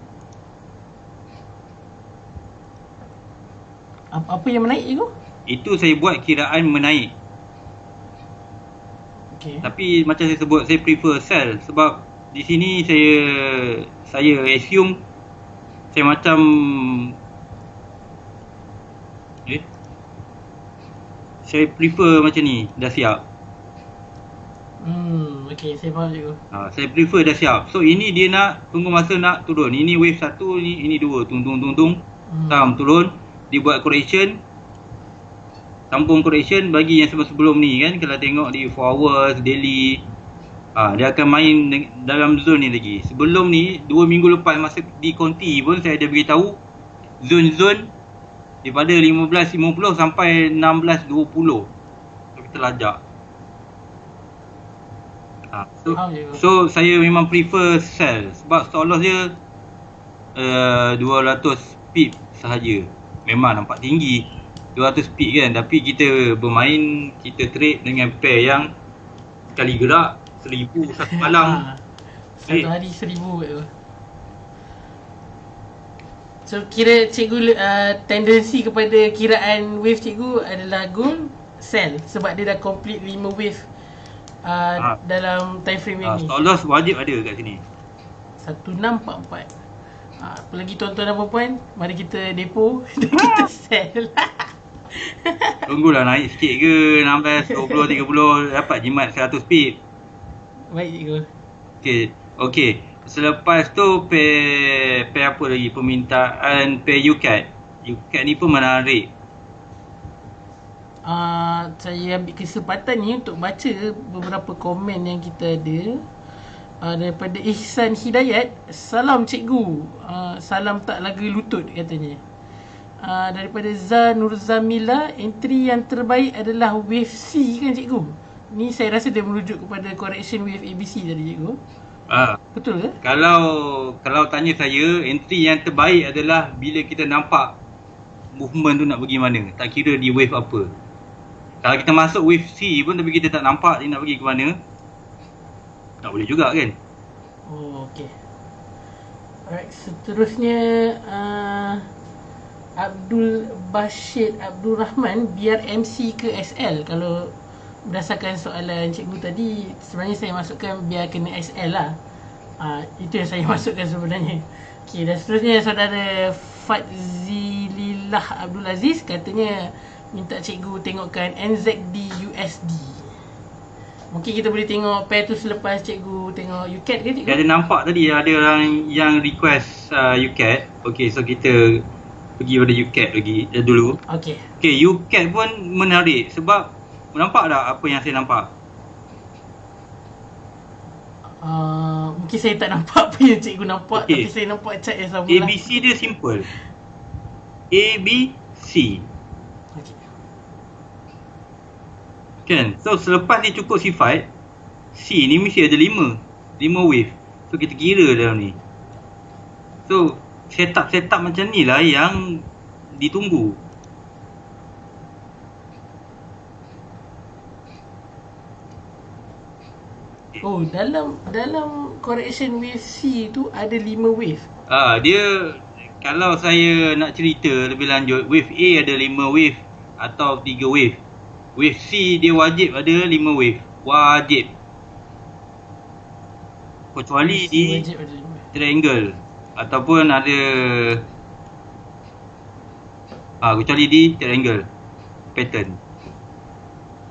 Apa yang menaik cikgu? Itu saya buat kiraan menaik. Okay. Tapi macam saya sebut, saya prefer sell sebab di sini saya assume saya macam saya prefer macam ni, dah siap. Okay, saya faham cikgu. Saya prefer dah siap. So ini dia nak tunggu masa nak turun. Ini wave 1, ini 2, tung. Tam turun, dia buat correction. Sambung correction bagi yang sebelum ni kan. Kalau tengok di 4 hours, daily, dia akan main dalam zone ni lagi. Sebelum ni 2 minggu lepas masa di Conti pun saya ada beritahu zone-zone daripada 15.50 sampai 16.20. So kita lajak. Faham cikgu. So saya memang prefer sell sebab stop loss dia 200 pip sahaja. Memang nampak tinggi 200 pip kan, tapi kita bermain, kita trade dengan pair yang sekali gerak 1000 satu malam. Satu hari 1000 tu. So kira cikgu tendensi kepada kiraan wave cikgu adalah gold sell sebab dia dah complete 5 wave dalam time frame yang ni. Stop loss wajib ada kat sini. 1644. Apa lagi tuan-tuan dan puan-puan, mari kita depo dan kita sell. Tunggulah naik sikit ke 16, 20, 30 dapat jimat 100 pip. Baik cikgu. Okey. Selepas tu pair apa lagi, permintaan pair UCAT. UCAT ni pun menarik. Saya ambil kesempatan ni untuk baca beberapa komen yang kita ada. Daripada Ihsan Hidayat, salam cikgu, salam tak laga lutut katanya. Daripada Zanurzamila, entry yang terbaik adalah wave C kan cikgu? Ni saya rasa dia merujuk kepada correction wave ABC tadi cikgu. Betul ke? Kalau tanya saya, entry yang terbaik adalah bila kita nampak movement tu nak pergi mana, tak kira di wave apa. Kalau kita masuk wave C pun tapi kita tak nampak dia nak pergi ke mana, tak boleh juga kan? Oh, okey. Alright, seterusnya Abdul Bashir Abdul Rahman, biar MC ke SL? Kalau berdasarkan soalan cikgu tadi, sebenarnya saya masukkan biar kena SL lah. Itu yang saya masukkan sebenarnya. Okey, dan seterusnya saudara Fadzilillah Abdul Aziz katanya minta cikgu tengokkan NZD USD. Mungkin kita boleh tengok pair tu selepas cikgu tengok UCAT ke cikgu? Dia ada nampak tadi ada orang yang request UCAT. Okey, so kita pergi pada UCAT lagi dulu. Okey. Okey, UCAT pun menarik sebab nampak tak apa yang saya nampak? Mungkin saya tak nampak apa yang cikgu nampak, tapi saya nampak chart yang sama lah. ABC dia simple. ABC. Okey. Kan? So selepas dia cukup sifat, C ni mesti ada 5 wave. So kita kira dalam ni. So setup macam ni lah yang ditunggu. Oh, dalam correction wave C tu ada 5 wave. Dia kalau saya nak cerita lebih lanjut, wave A ada 5 wave atau 3 wave. Wave C dia wajib ada 5 wave. Wajib. Kecuali di triangle ataupun ada kecuali di triangle pattern.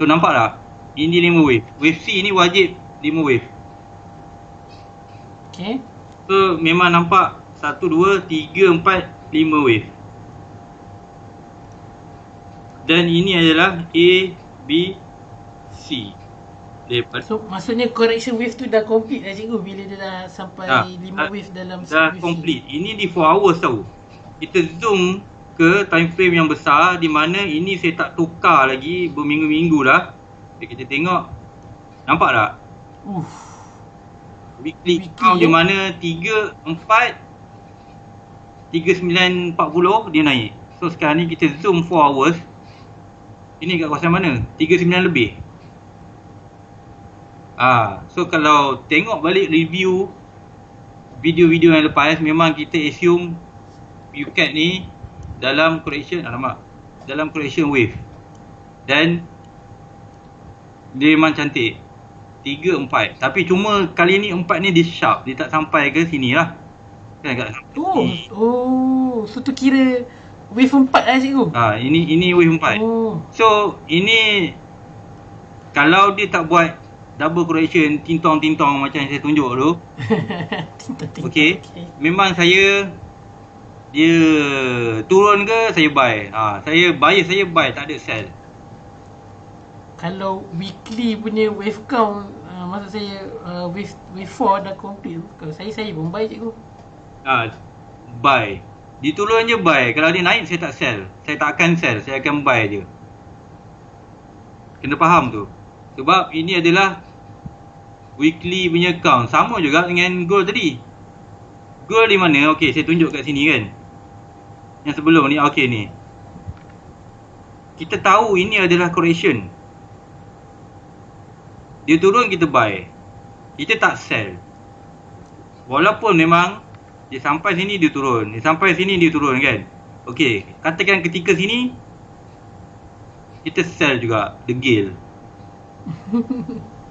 So nampak tak? Ini 5 wave. Wave C ni wajib 5 wave. Okay. So memang nampak 1, 2, 3, 4, 5 wave. Dan ini adalah A, B, C. So maksudnya correction wave tu dah complete dah cikgu bila dia dah sampai 5 wave dalam dah wave complete. Ini di 4 hours tau. Kita zoom ke time frame yang besar di mana ini saya tak tukar lagi berminggu-minggu dah. Kita tengok. Nampak tak? Weekly count di mana 3, 4, 39, 40 dia naik. So sekarang ni kita zoom 4 hours. Ini kat kawasan mana? 39 lebih. So kalau tengok balik review video-video yang lepas, memang kita assume UCAT ni dalam correction, dalam correction wave. Dan dia memang cantik 3, 4. Tapi cuma kali ni 4 ni dia sharp, dia tak sampai ke sini lah. Kan kat sini. So tu kira wave 4 lah cikgu. Ini wave 4. So ini kalau dia tak buat double correction tintong-tintong macam yang saya tunjuk tu. Okey. Memang dia turun ke saya buy. Saya buy, tak ada sell. Kalau weekly punya wave count, maksud saya wave 4 dah complete. Kalau saya pun buy cikgu. Buy. Dia turun je buy. Kalau dia naik saya tak sell. Saya tak akan sell, saya akan buy je. Kena faham tu. Sebab ini adalah weekly punya count sama juga dengan goal tadi. Goal di mana? Okey, saya tunjuk kat sini kan. Yang sebelum ni, okey ni. Kita tahu ini adalah correction. Dia turun, kita buy. Kita tak sell. Walaupun memang dia sampai sini dia turun, dia sampai sini dia turun kan. Okey, katakan ketika sini kita sell juga, degil.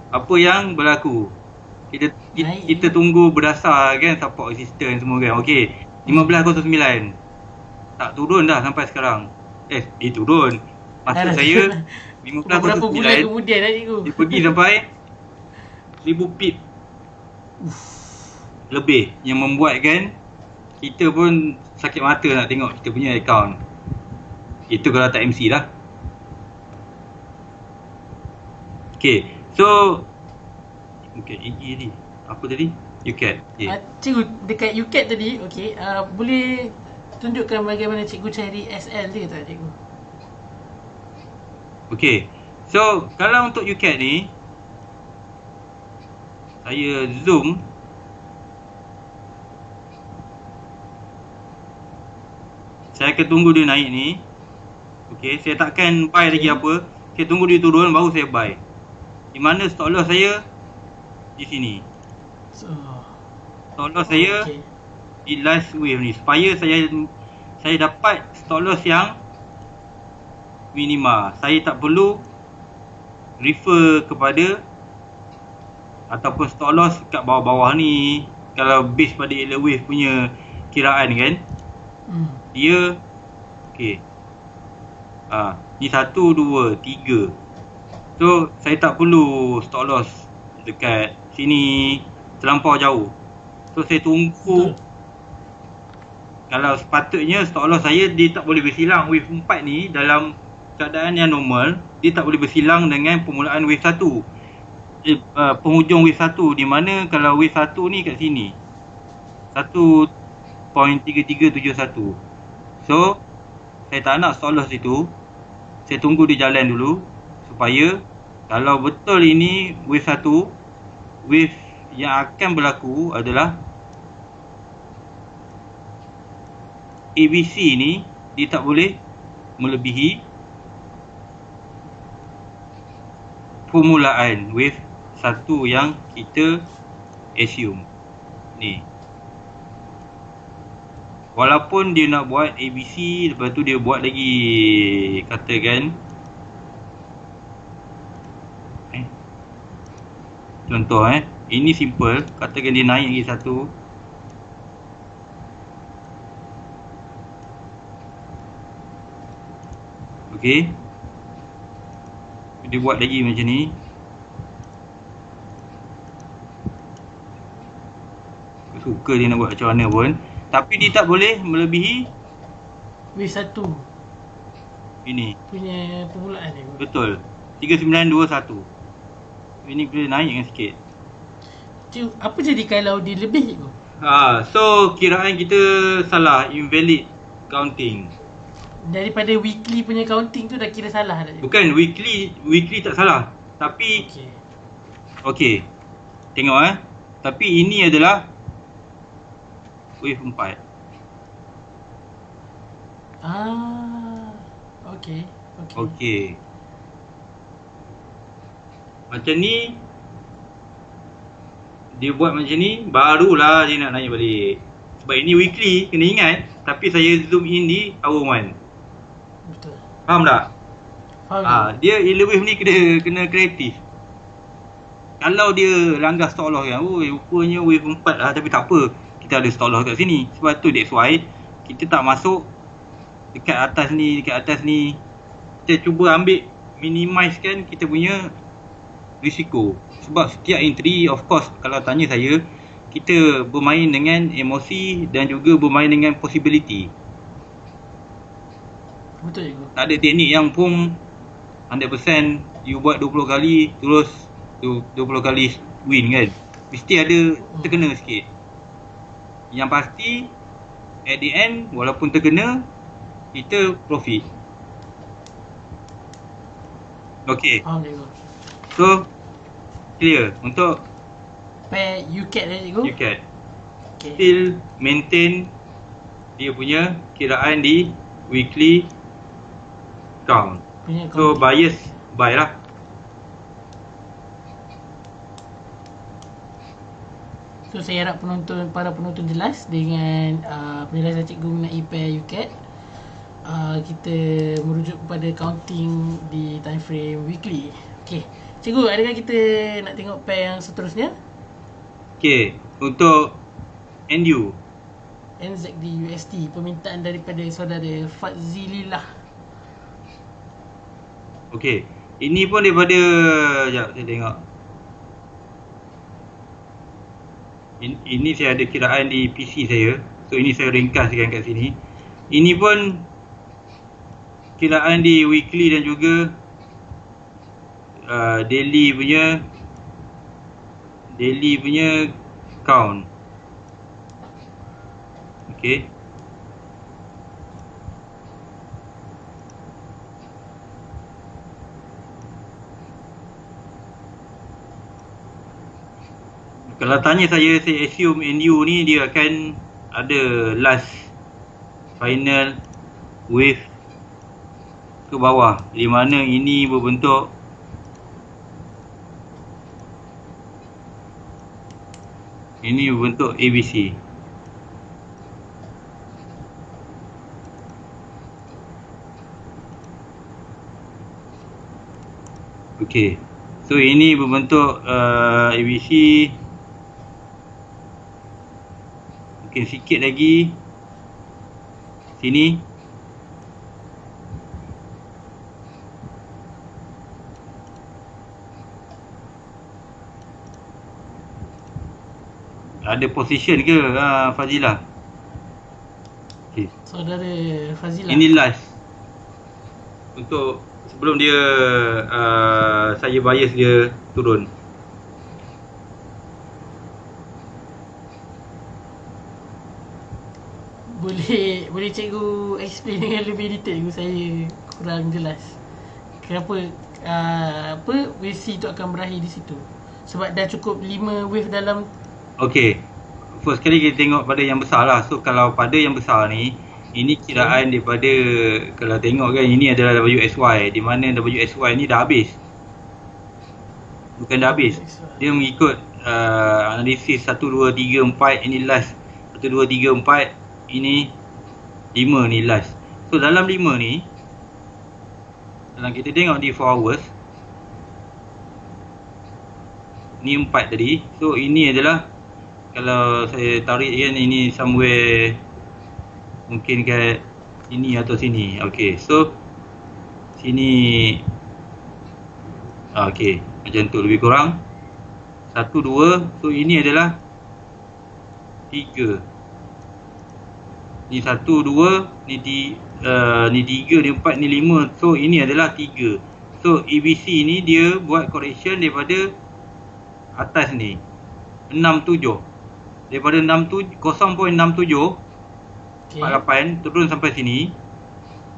Apa yang berlaku? Kita tunggu berdasar kan support resistance semua kan. Okey, 15.09. Tak turun dah sampai sekarang. Dia turun. Maksud saya 15.09. Berapa bulan kemudian lah cikgu? Dia pergi sampai 1000 pip lebih, yang membuatkan kita pun sakit mata nak tengok kita punya account. Itu kalau tak MC lah. Okay, so ini apa tadi? UCAT. Okay. Cikgu, dekat UCAT tadi, okey, boleh tunjukkan bagaimana cikgu cari SL dia tak cikgu? Okay, so kalau untuk UCAT ni, saya zoom. Saya akan tunggu dia naik ni. Okay, saya takkan buy lagi apa. Saya tunggu dia turun baru saya buy. Di mana stop loss saya? Di sini. Stop loss saya di last wave ni. Supaya saya dapat stop loss yang minima. Saya tak perlu refer kepada ataupun stop loss kat bawah-bawah ni. Kalau base pada Elliott wave punya kiraan kan, dia okey. Ni 1, 2, 3. So saya tak perlu stop loss dekat sini terlampau jauh. So saya tunggu. Kalau sepatutnya stop loss saya, dia tak boleh bersilang wave 4 ni. Dalam keadaan yang normal, dia tak boleh bersilang dengan permulaan wave 1, penghujung wave 1. Di mana kalau wave 1 ni kat sini 1.3371. So saya tak nak stop loss itu. Saya tunggu dia jalan dulu, supaya kalau betul ini wave 1, wave yang akan berlaku adalah ABC ni, dia tak boleh melebihi permulaan wave 1 yang kita assume ni. Walaupun dia nak buat ABC, lepas tu dia buat lagi, katakan contoh ini simple, katakan dia naik lagi satu. Okey, dia buat lagi macam ni. Suka dia nak buat macam mana pun, tapi dia tak boleh melebihi wave 1 ini punya permulaan ni. Betul, 3921. Ini boleh naik dengan sikit. Cikgu, apa jadi kalau dia lebih cikgu? So kiraan kita salah, invalid counting. Daripada weekly punya counting tu dah kira salah dah cikgu? Bukan, weekly tak salah. Tapi okey. Tengok tapi ini adalah wave 4. Okey. Macam ni, dia buat macam ni, barulah dia nak naik balik. Sebab ini weekly, kena ingat. Tapi saya zoom in di hour 1. Betul. Faham tak? Faham. Dia Elliott wave ni kena kreatif. Kalau dia langgar stop loss kan, rupanya wave 4 lah, tapi tak apa, kita ada stop loss kat sini. Sebab tu that's why kita tak masuk dekat atas ni. Kita cuba ambil, minimizekan kita punya risiko. Sebab setiap entry, of course, kalau tanya saya, kita bermain dengan emosi dan juga bermain dengan possibility. Betul cikgu. Tak ada teknik yang pun 100% you buat 20 kali terus 20 kali win kan. Mesti ada terkena sikit. Yang pasti at the end, walaupun terkena, kita profit. Okay, Faham cikgu. so clear. Untuk pair UCAT dah cikgu. UCAT. Okay. Still maintain dia punya kiraan di weekly count. Punya So bias by lah. So saya harap para penonton jelas dengan penjelasan cikgu mengenai pair UCAT. Kita merujuk kepada counting di time frame weekly. Okay, cikgu, adakah kita nak tengok pair yang seterusnya? Okay, untuk NU. NZD USD, permintaan daripada saudara Fazilillah. Okay, ini pun daripada, sekejap saya tengok. Ini saya ada kiraan di PC saya. So ini saya ringkaskan kat sini. Ini pun kiraan di weekly dan juga daily punya count. Okay. Kalau tanya saya assume NU ni dia akan ada last final wave ke bawah, di mana ini berbentuk ABC. Okey. So ini berbentuk ABC. Mungkin sikit lagi sini. Ada position ke Fazilah? Okay. Saudara Fazilah. Ini last. Untuk sebelum dia saya bias dia turun. Boleh cikgu explain dengan lebih detail, saya kurang jelas. Kenapa wave C tu akan berakhir di situ? Sebab dah cukup 5 wave dalam. Okey. First kali kita tengok pada yang besar lah. So kalau pada yang besar ni, ini kiraan daripada, kalau tengok kan, ini adalah WSY, di mana WSY ni dah habis. Bukan dah habis. Dia mengikut analisis 1, 2, 3, 4. Ini last 1, 2, 3, 4. Ini 5 ni last. So dalam 5 ni, dalam kita tengok di 4 hours, ni 4 tadi. So ini adalah, kalau saya tarik kan, ini somewhere mungkin kat sini atau sini. Okay, so sini. Okay, macam tu lebih kurang 1, 2. So ini adalah 3. Ni 1, 2. Ni 3, ni 4, ni 5. So ini adalah 3. So ABC ni dia buat correction daripada atas ni 67. Daripada 0.67 Okay. 48 turun sampai sini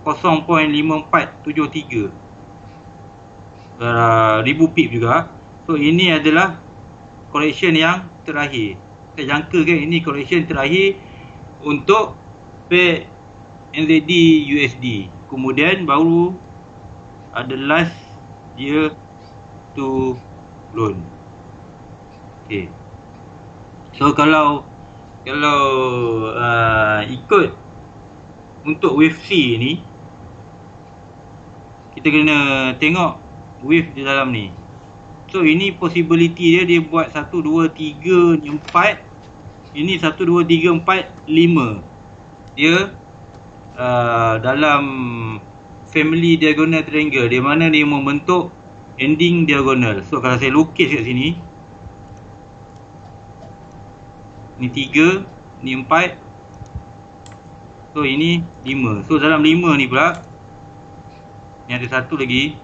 0.5473 ribu pip juga. So ini adalah correction yang terakhir. Saya jangka kan ini correction terakhir untuk pair NZD USD. Kemudian baru ada last dia to loan. Okay. So kalau ikut untuk wave C ni, kita kena tengok wave di dalam ni. So ini possibility dia buat 1, 2, 3, ni 4. Ini 1, 2, 3, 4, 5. Dia dalam family diagonal triangle, di mana dia membentuk ending diagonal. So kalau saya lukis kat sini, ni 3, ni 4. So ini 5. So dalam 5 ni pula, ni ada satu lagi.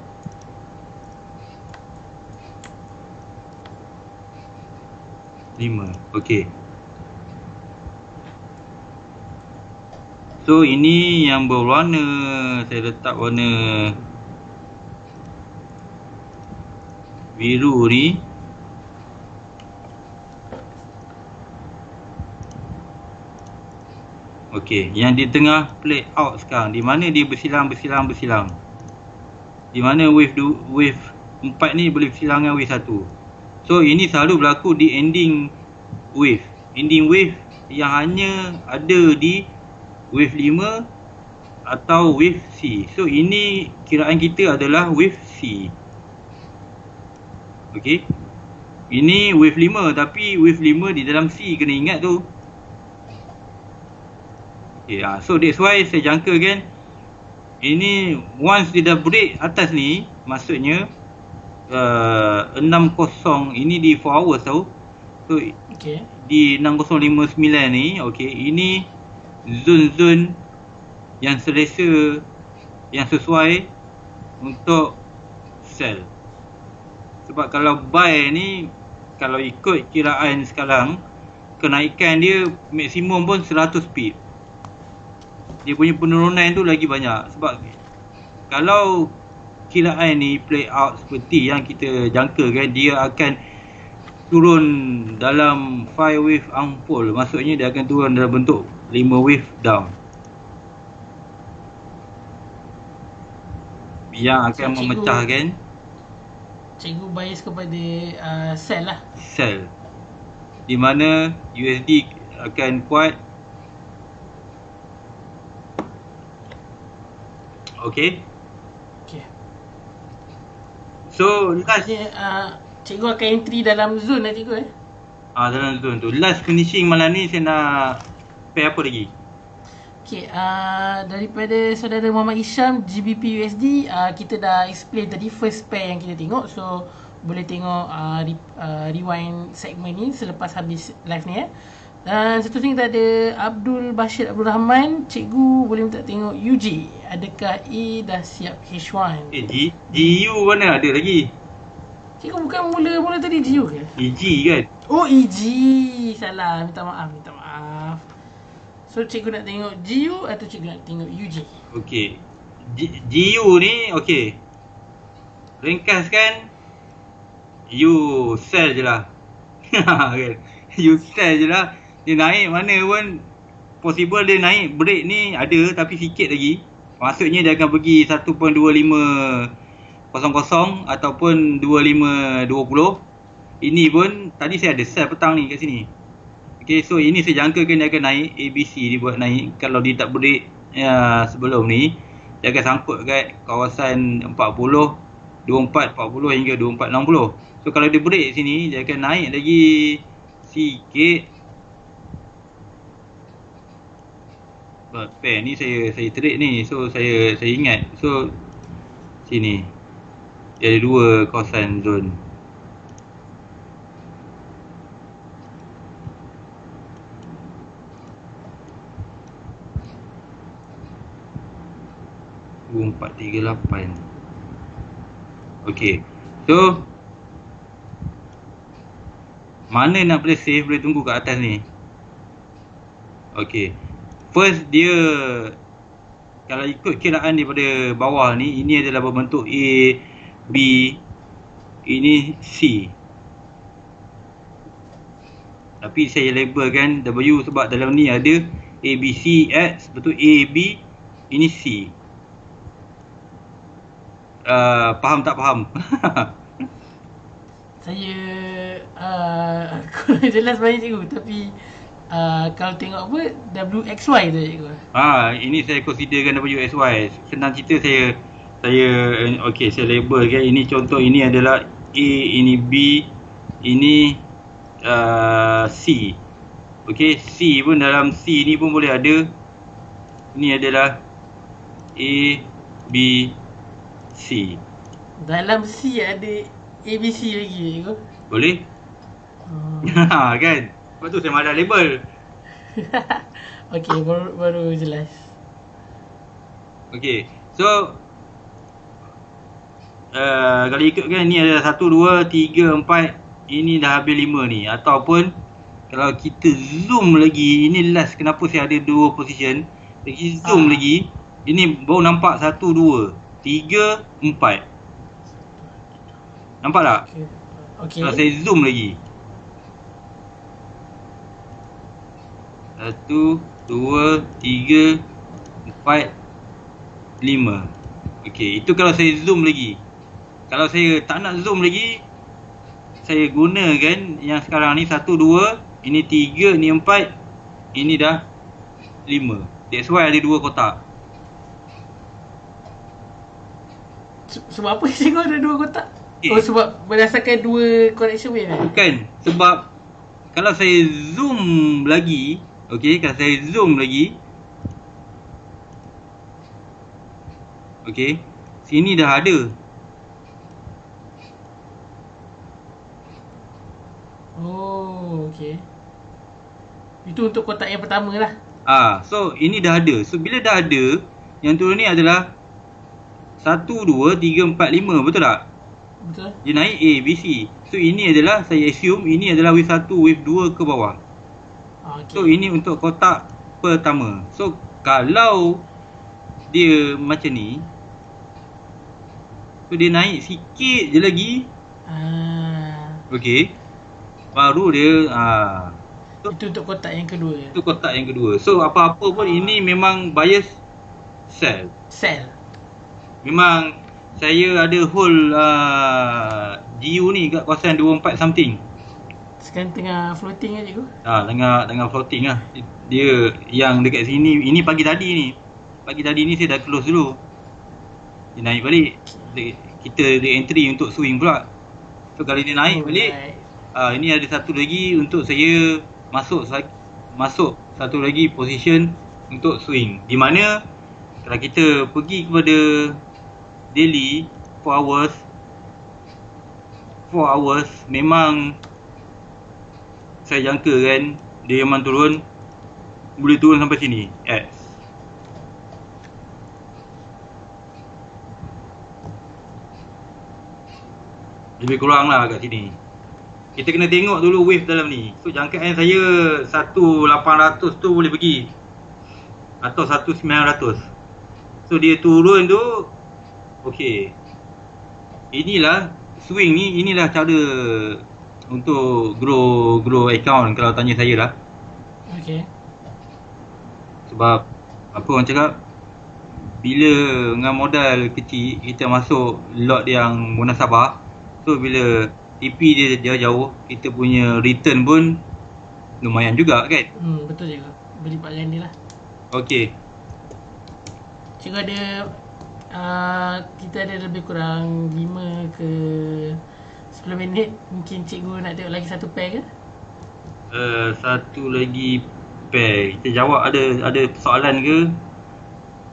Okey. So ini yang berwarna, saya letak warna biru ni. Okey, yang di tengah play out sekarang, di mana dia bersilang. Di mana wave 4 ni boleh bersilang dengan wave 1. So ini selalu berlaku di ending wave. Ending wave yang hanya ada di wave 5 atau wave C. So ini kiraan kita adalah wave C. Okey. Ini wave 5 tapi wave 5 di dalam C, kena ingat tu. Okay, so that's why saya jangka kan, ini once dia dah break atas ni, maksudnya 60 ini di 4 hours tau. So Okay. di 6059 ni, okay, ini zone-zone yang selesa, yang sesuai untuk sell. Sebab kalau buy ni, kalau ikut kiraan sekarang, kenaikan dia maksimum pun 100 pip. Dia punya penurunan tu lagi banyak. Sebab kalau kiraan ni play out seperti yang kita jangka kan, dia akan turun dalam 5 wave unfold. Maksudnya dia akan turun dalam bentuk 5 wave down, yang akan memecahkan Cikgu bias kepada sell lah. sell, di mana USD akan kuat. Okay. Okay. So last Maksudnya cikgu akan entry dalam zone lah cikgu dalam zone tu. Last finishing malam ni saya nak pair apa lagi? Okay, daripada saudara Muhammad Isham, GBP USD, kita dah explain tadi first pair yang kita tengok. So boleh tengok rewind segmen ni selepas habis live ni Dan seterusnya kita ada Abdul Bashir Abdul Rahman. Cikgu boleh minta tengok UJ, adakah A dah siap H1? GU mana ada lagi? Cikgu bukan mula tadi GU ke? EG kan? Oh EG, salah, minta maaf. So cikgu nak tengok GU atau cikgu nak tengok UJ? Okay, GU ni okay, ringkaskan, you sell je lah. Kan? You sell je lah. Dia naik mana pun possible, dia naik break ni ada tapi sikit lagi. Maksudnya dia akan pergi 1.2500 ataupun 2520. Ini pun tadi saya ada sell petang ni kat sini. Okay, so ini saya jangkakan dia akan naik, ABC dia buat naik. Kalau dia tak break sebelum ni, dia akan sangkut kat kawasan 40, 2440 hingga 2460. So kalau dia break sini, dia akan naik lagi sikit. Pair ni saya trade ni, so saya ingat. So sini dia ada dua kawasan zone. $4.38. Okay, so mana nak play safe, boleh tunggu kat atas ni. Okay, first dia kalau ikut kiraan daripada bawah ni, ini adalah berbentuk A, B, ini C. Tapi saya labelkan W sebab dalam ni ada A, B, C, X, betul A, B, ini C. Faham tak faham? Saya kurang jelas banyak cikgu, tapi kalau tengok apa WXY tu cikgu. Ini saya considerkan WXY. Senang cerita saya okey, saya label kan. Ini contoh, ini adalah A, ini B, ini C. Okey, C pun dalam C ni pun boleh ada. Ini adalah A, B, C. Dalam C ada ABC lagi cikgu. Boleh? Kan? Lepas tu saya malah label. Okey, baru jelas. Okey, so kalau ikutkan ni ada 1, 2, 3, 4. Ini dah habis 5 ni. Ataupun kalau kita zoom lagi, ini last kenapa saya ada 2 position. Lagi zoom lagi, ini baru nampak 1, 2, 3, 4. Nampak tak? Okey. Kalau saya zoom lagi, 1, 2, 3, 4, 5. Okey, itu kalau saya zoom lagi. Kalau saya tak nak zoom lagi, saya gunakan yang sekarang ni 1, 2, ini 3, ni 4, ini dah 5. That's why ada 2 kotak. Sebab apa cikgu ada 2 kotak? Eh. Oh, sebab berdasarkan 2 connection wave ni? Bukan, sebab kalau saya zoom lagi, okey, kalau saya zoom lagi, okey, sini dah ada. Oh, okey. Itu untuk kotak yang pertama lah. So ini dah ada. So bila dah ada, yang turun ni adalah 1, 2, 3, 4, 5, betul tak? Betul? Dia naik A, B, C. So ini adalah, saya assume ini adalah wave 1, wave 2 ke bawah. Okey. So ini untuk kotak pertama. So kalau dia macam ni, so dia naik sikit je lagi, okey, baru dia so, itu untuk kotak yang kedua. itu kotak yang kedua. So apa-apa pun ini memang bias sell. Sell. Memang saya ada hold GU ni kat kawasan 24 something. Sekarang tengah floating kan cikgu? Tengah floating lah. Dia yang dekat sini, ini pagi tadi ni. Pagi tadi ni saya dah close dulu. Dia naik balik. Kita re-entry untuk swing pula. So kalau dia naik balik, ini ada satu lagi untuk saya masuk satu lagi position untuk swing. Di mana kalau kita pergi kepada daily 4 hours memang saya jangka kan dia memang turun, boleh turun sampai sini X. Lebih kurang lah kat sini. Kita kena tengok dulu wave dalam ni. So jangkaan saya 1800 tu boleh pergi, atau 1900. So dia turun tu, okey, inilah swing ni, inilah cara untuk grow account kalau tanya saya lah. Okey. Sebab apa orang cakap, bila dengan modal kecil kita masuk lot yang munasabah, so bila TP dia jauh, kita punya return pun lumayan juga kan. Betul cikgu. Berlipat ganda lah. Okey. Cikgu ada kita ada lebih kurang 5 ke 10 minit. Mungkin cikgu nak tengok lagi satu pair ke? Satu lagi pair. Kita jawab, ada soalan ke?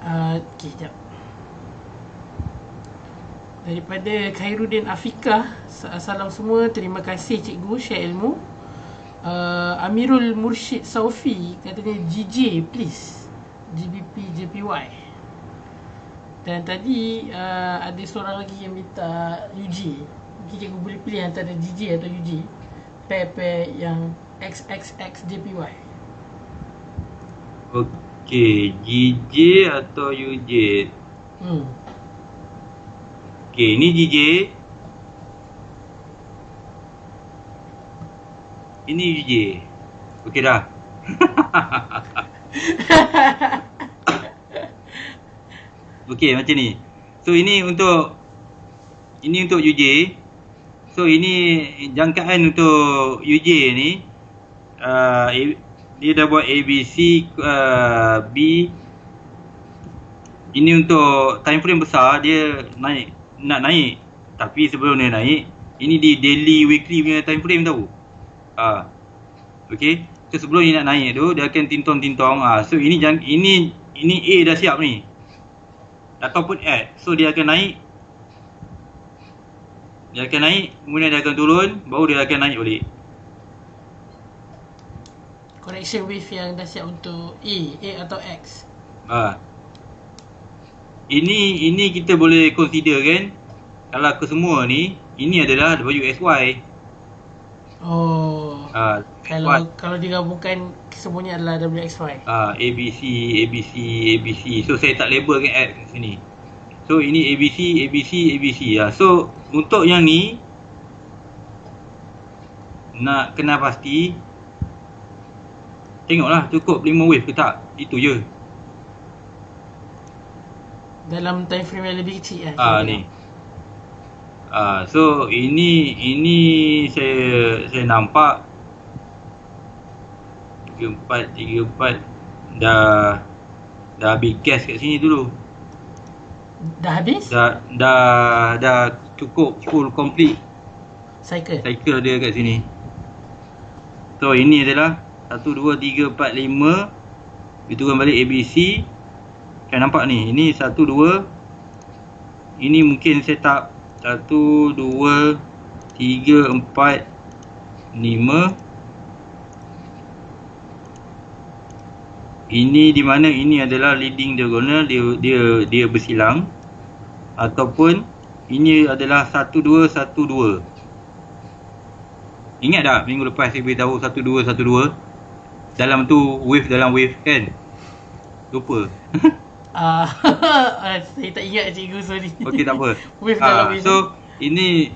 Okey, sekejap. Daripada Khairuddin Afiqah, salam semua, terima kasih cikgu share ilmu. Amirul Mursyid Saufi katanya GJ please, GBP JPY. Dan tadi ada seorang lagi yang minta UG. Mungkin cikgu boleh pilih antara GJ atau UG, pair-pair yang XXX JPY. Okey, GJ atau UJ? Okey, ini GJ, ini UJ. Okey dah. Okey, macam ni. So ini untuk UJ. So ini jangkaan untuk UJ ni, dia dah buat ABC B. Ini untuk time frame besar, dia nak naik. Tapi sebelum dia naik, ini di daily weekly punya time frame tahu. Okey. So sebelum dia nak naik tu, dia akan tintong-tintong. So ini A dah siap ni, ataupun X. So dia akan naik, kemudian dia akan turun, baru dia akan naik balik. Correction wave yang dah siap untuk A atau X. Ini kita boleh consider kan, kalau kesemua ni, ini adalah WSY. Oh. Kalau digabungkan semuanya adalah WXY. ABC. So saya tak label kan X kat sini. So ini ABC. So untuk yang ni, nak kena pasti Tengoklah cukup 5 wave ke tak. Itu je. Dalam time frame yang lebih kecil lah. Ni. So ini saya nampak 34 dah habis gas kat sini dulu. Dah habis? Dah cukup full complete Cycle. dia kat sini. So ini adalah 1 2 3 4 5. Diturun balik ABC. Kan nampak ni. Ini 1 2. Ini mungkin setup 1 2 3 4 5. Ini di mana ini adalah leading diagonal, dia bersilang, ataupun ini adalah 1 2 1 2. Ingat tak minggu lepas saya beritahu 1 2 1 2? Dalam tu wave dalam wave kan? Lupa. Saya tak ingat cikgu, sorry. Okey, tak apa. Wave dalam wave. So ini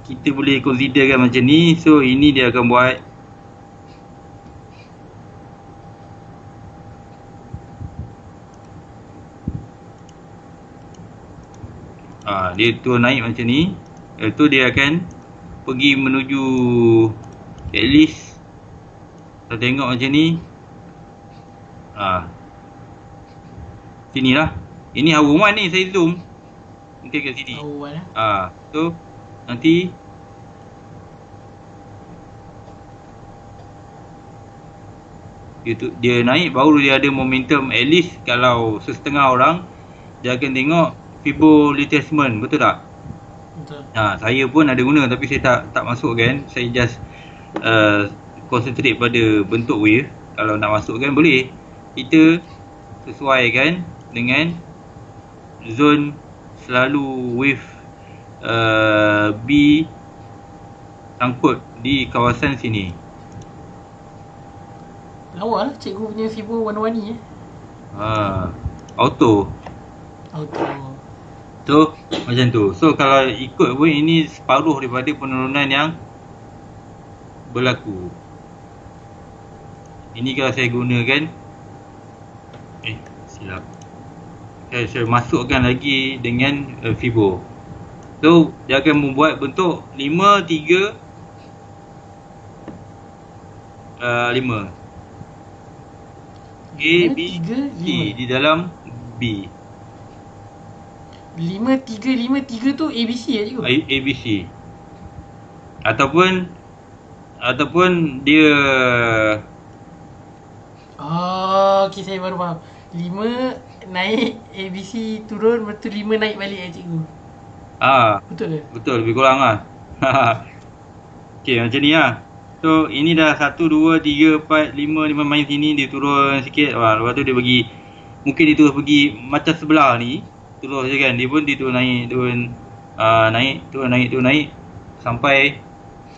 kita boleh considerkan macam ni. So ini dia akan buat dia turun naik macam ni. Lepas tu dia akan pergi menuju at least, kita tengok macam ni. Sini lah. Ini hour 1 ni saya zoom. Mungkin kat sini. Awal lah. So nanti dia naik, baru dia ada momentum. At least kalau setengah orang dia akan tengok Fibo retracement, betul tak? Betul. Saya pun ada guna tapi saya tak masuk kan. Saya just concentrate pada bentuk wave. Kalau nak masukkan boleh. Kita sesuaikan dengan zone selalu wave B sangkut di kawasan sini. Lawa lah cikgu punya Fibo warna-warni Auto. So macam tu. So kalau ikut pun ini separuh daripada penurunan yang berlaku. Ini kalau saya gunakan silap. Saya masukkan lagi dengan Fibo. So dia akan membuat bentuk 5 3 5 A, B, C di dalam B. 5-3-5-3 tu ABC lah cikgu? ABC. Ataupun dia okey, saya baru faham. 5 naik, ABC turun, lepas tu 5 naik balik cikgu. Betul ke? Betul, lebih kurang lah. Okey, macam ni lah. So ini dah 1 2 3 4 5 main sini, dia turun sikit. Lepas tu dia pergi, mungkin dia terus pergi macam sebelah ni. Terus je kan, dia turun naik, turun naik sampai,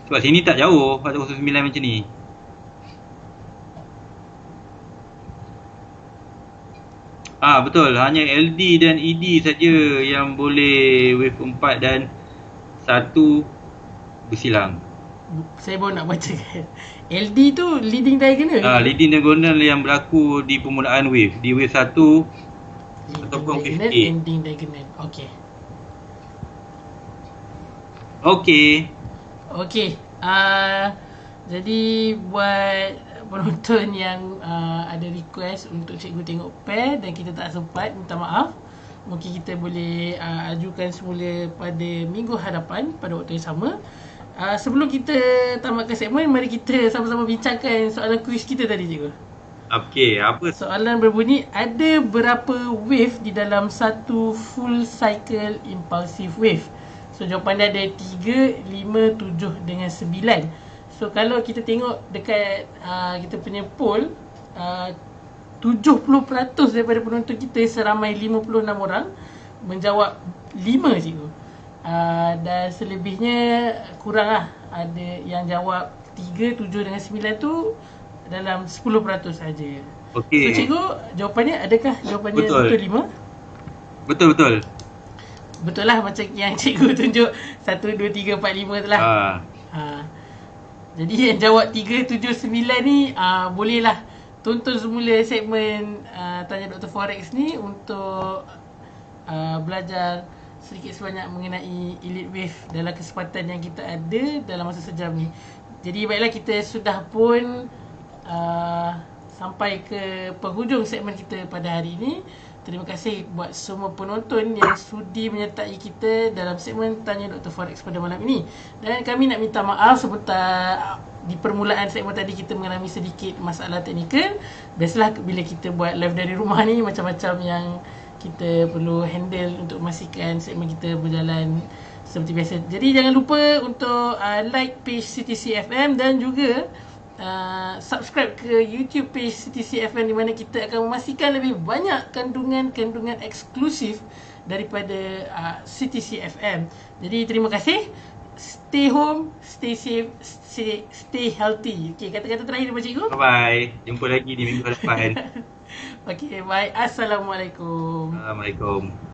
sebab sini tak jauh 409 macam ni. Betul, hanya LD dan ED saja yang boleh wave 4 dan 1 bersilang. Saya baru nak baca kan. LD tu leading diagonal. Leading diagonal yang berlaku di permulaan wave, di wave 1 ataupun wave A. Ending diagonal. Okey. Jadi buat penonton yang ada request untuk cikgu tengok pair dan kita tak sempat, minta maaf. Mungkin kita boleh ajukan semula pada minggu hadapan pada waktu yang sama. Sebelum kita tamatkan segmen, mari kita sama-sama bincangkan soalan kuis kita tadi cikgu. Okey, apa? Soalan berbunyi, ada berapa wave di dalam satu full cycle impulsive wave? So jawapan dia ada 3, 5, 7 dengan 9. So kalau kita tengok dekat kita punya poll, 70% daripada penonton kita seramai 56 orang menjawab 5 cikgu. Dan selebihnya kurang lah. Ada yang jawab 3, 7 dengan 9 tu dalam 10% saja. Okey. So cikgu, jawapannya adakah jawapannya Betul. betul 5? Betul. Betul lah macam yang cikgu tunjuk 1, 2, 3, 4, 5 tu lah. Jadi yang jawab 379 ni bolehlah tonton semula segmen Tanya Dr. Forex ni untuk belajar sedikit sebanyak mengenai Elite Wave dalam kesempatan yang kita ada dalam masa sejam ni. Jadi baiklah, kita sudah pun sampai ke penghujung segmen kita pada hari ini. Terima kasih buat semua penonton yang sudi menyertai kita dalam segmen Tanya Dr. Forex pada malam ini. Dan kami nak minta maaf sebentar di permulaan segmen tadi kita mengalami sedikit masalah teknikal. Biasalah bila kita buat live dari rumah ni, macam-macam yang kita perlu handle untuk memastikan segmen kita berjalan seperti biasa. Jadi jangan lupa untuk like page CTC FM dan juga subscribe ke YouTube page CTC FM, di mana kita akan memastikan lebih banyak kandungan-kandungan eksklusif daripada CTC FM. Jadi terima kasih. Stay home, stay safe, stay healthy. Okey, kata-kata terakhir daripada cikgu. Bye-bye. Jumpa lagi di minggu depan. Okey, bye. Assalamualaikum. Assalamualaikum.